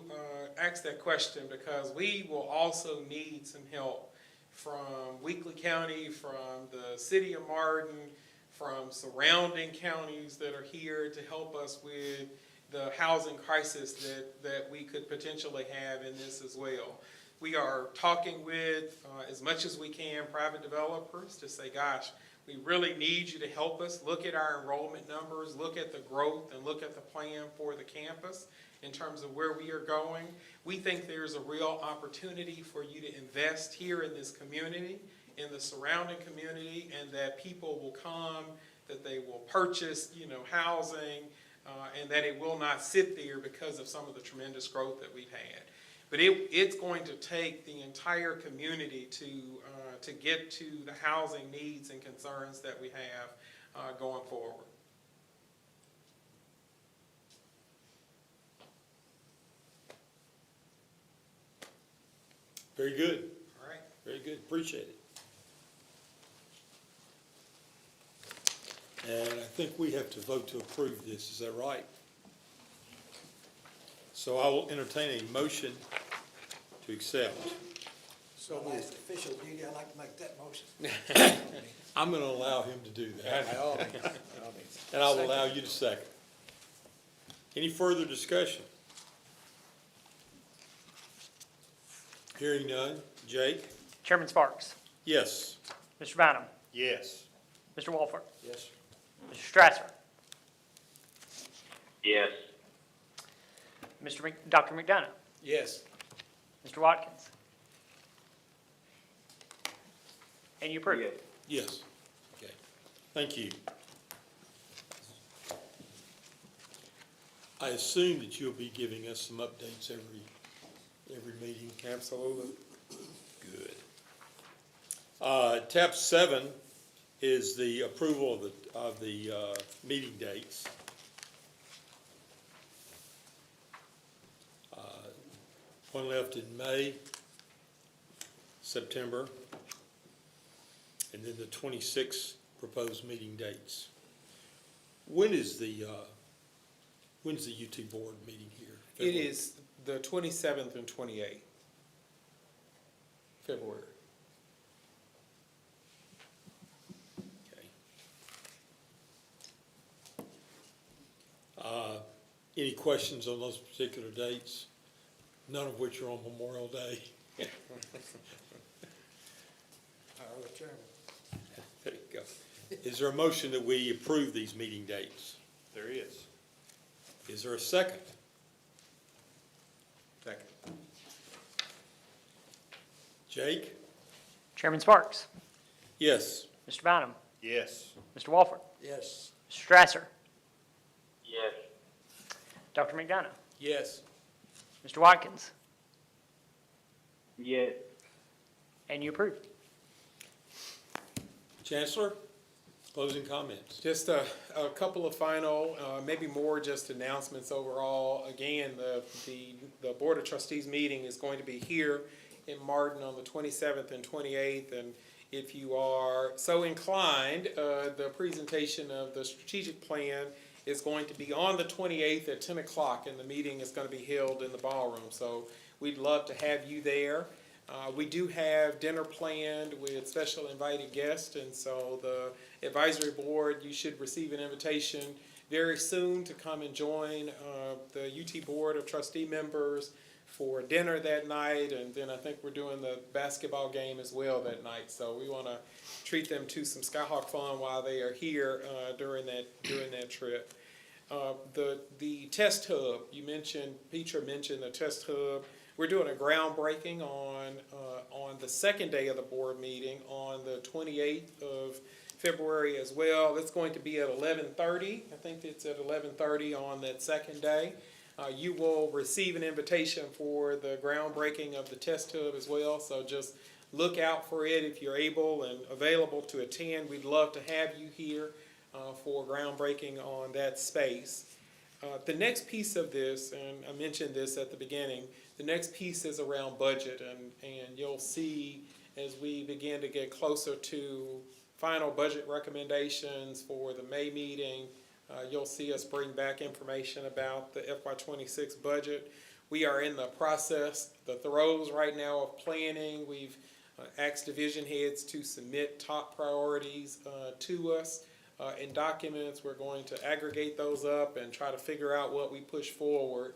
asked that question because we will also need some help from Weakley County, from the city of Martin, from surrounding counties that are here to help us with the housing crisis that we could potentially have in this as well. We are talking with, as much as we can, private developers to say, gosh, we really need you to help us look at our enrollment numbers, look at the growth, and look at the plan for the campus in terms of where we are going. We think there's a real opportunity for you to invest here in this community in the surrounding community, and that people will come, that they will purchase, housing, and that it will not sit there because of some of the tremendous growth that we've had. But it's going to take the entire community to get to the housing needs and concerns that we have going forward. Very good, All right. very good, appreciate it. And I think we have to vote to approve this, is that right? So I will entertain a motion to accept. So My last official duty, I'd like to make that motion. I'm gonna allow him to do that, By all means, by all means. and I will allow you to second. Any further discussion? Hearing none. Jake? Chairman Sparks, Yes. Mr. Bynum, Yes. Mr. Walford, Yes. Mr. Strasser, Yes. Dr. McDonough, Yes. Mr. Watkins. And you approve? Yes. Okay. Thank you. I assume that you'll be giving us some updates every meeting. Absolutely. Good. Tab 7 is the approval of the meeting dates. One left in May, September, and then the 26 proposed meeting dates. When is the UT board meeting here? It is the 27th and 28th February. Okay. Any questions on those particular dates? None of which are on Memorial Day. Chairman. There you go. Is there a motion that we approve these meeting dates? There is. Is there a second? Second. Jake? Chairman Sparks, Yes. Mr. Bynum, Yes. Mr. Walford, Yes. Mr. Strasser, Yes. Dr. McDonough, Yes. Mr. Watkins, Yes. and you approve? Chancellor, closing comments. Just a couple of final, maybe more just announcements overall. Again, the Board of Trustees meeting is going to be here in Martin on the 27th and 28th. And if you are so inclined, the presentation of the strategic plan is going to be on the 28th at 10 o'clock, and the meeting is going to be held in the ballroom. So we'd love to have you there. We do have dinner planned with special invited guests, and so the advisory board, you should receive an invitation very soon to come and join the UT Board of Trustee members for dinner that night, and then I think we're doing the basketball game as well that night. So we want to treat them to some Skyhawk fun while they are here during that trip. The test hub, Petra mentioned the test hub. We're doing a groundbreaking on the second day of the board meeting on the 28th of February as well. It's going to be at 11:30. I think it's at 11:30 on that second day. You will receive an invitation for the groundbreaking of the test hub as well. So just look out for it if you're able and available to attend. We'd love to have you here for groundbreaking on that space. The next piece of this, and I mentioned this at the beginning, the next piece is around budget, and you'll see as we begin to get closer to final budget recommendations for the May meeting, you'll see us bring back information about the FY26 budget. We are in the process, the throes right now of planning. We've asked division heads to submit top priorities to us in documents. We're going to aggregate those up and try to figure out what we push forward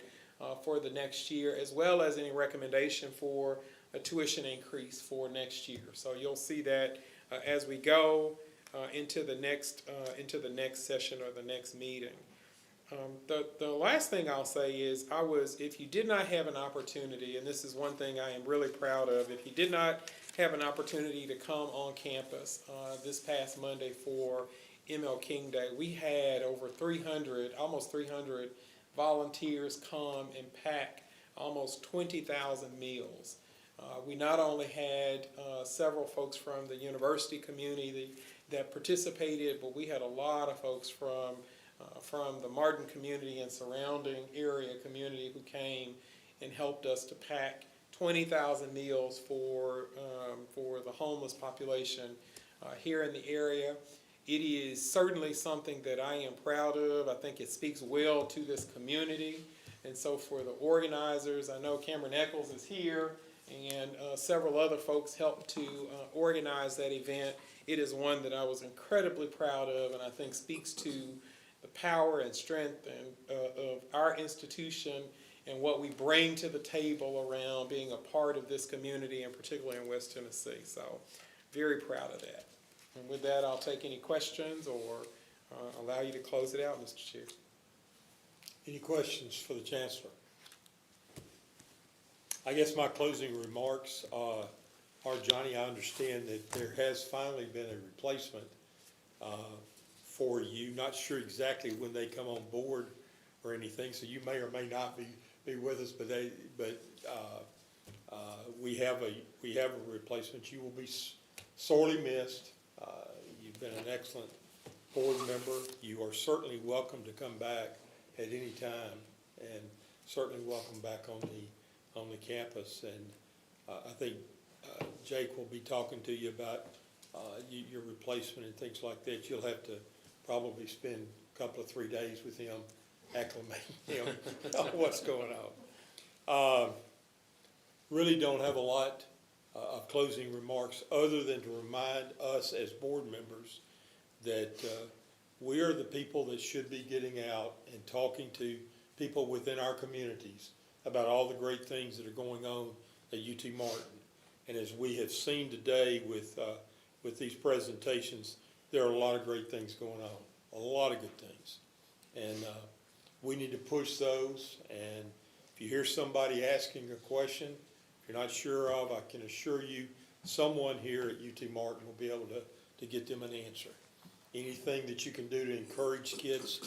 for the next year, as well as any recommendation for a tuition increase for next year. So you'll see that as we go into the next session or the next meeting. The last thing I'll say is if you did not have an opportunity, and this is one thing I am really proud of, if you did not have an opportunity to come on campus this past Monday for ML King Day. We had over 300, almost 300 volunteers come and pack almost 20,000 meals. We not only had several folks from the university community that participated, but we had a lot of folks from the Martin community and surrounding area community who came and helped us to pack 20,000 meals for the homeless population here in the area. It is certainly something that I am proud of. I think it speaks well to this community. And so for the organizers, I know Cameron Eccles is here, and several other folks helped to organize that event. It is one that I was incredibly proud of, and I think speaks to the power and strength of our institution and what we bring to the table around being a part of this community, and particularly in West Tennessee. So very proud of that. And with that, I'll take any questions or allow you to close it out, Mr. Chair. Any questions for the Chancellor? I guess my closing remarks are, Johnny, I understand that there has finally been a replacement for you. Not sure exactly when they come on board or anything, so you may or may not be with us, but we have a replacement. You will be sorely missed. You've been an excellent board member. You are certainly welcome to come back at any time, and certainly welcome back on the campus. And I think Jake will be talking to you about your replacement and things like that. You'll have to probably spend a couple of 3 days with him, acclimating him on what's going on. Really don't have a lot of closing remarks other than to remind us as board members that we are the people that should be getting out and talking to people within our communities about all the great things that are going on at UT Martin. And as we have seen today with these presentations, there are a lot of great things going on, a lot of good things. And we need to push those. And if you hear somebody asking a question, if you're not sure of, I can assure you someone here at UT Martin will be able to get them an answer. Anything that you can do to encourage kids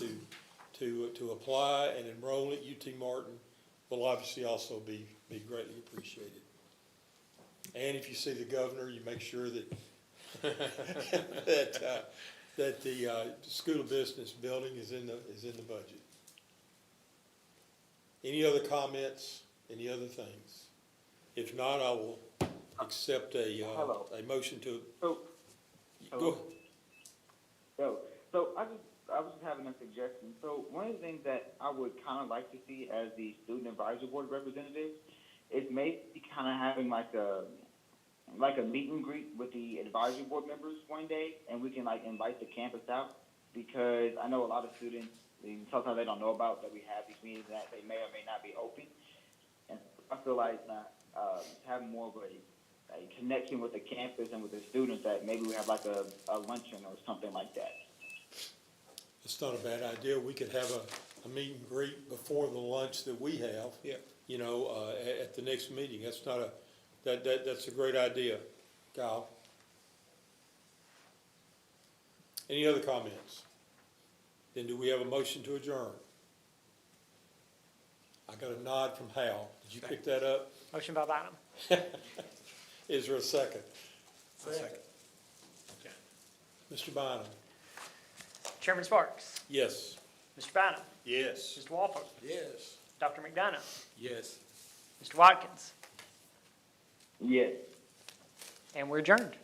to apply and enroll at UT Martin will obviously also be greatly appreciated. And if you see the governor, you make sure that that the School of Business building is in the budget. Any other comments? Any other things? If not, I will accept a motion to. So, Go ahead. So I was just having a suggestion. So one of the things that I would kind of like to see as the student advisory board representative is maybe kind of having like a meet and greet with the advisory board members one day, and we can like invite the campus out, because I know a lot of students, sometimes they don't know about that we have these meetings that they may or may not be open, and I feel like having more of a connection with the campus and with the students, that maybe we have like a luncheon or something like that. It's not a bad idea. We could have a meet and greet before the lunch that we have. Yeah. You know, at the next meeting. That's not that's a great idea, Kyle. Any other comments? Then do we have a motion to adjourn? I got a nod from Hal. Did you pick that up? Motion by Bynum. Is there a second? Second. Okay. Mr. Bynum? Chairman Sparks, Yes. Mr. Bynum, Yes. Mr. Walpole, Yes. Dr. McDonough, Yes. Mr. Watkins, Yes. and we're adjourned.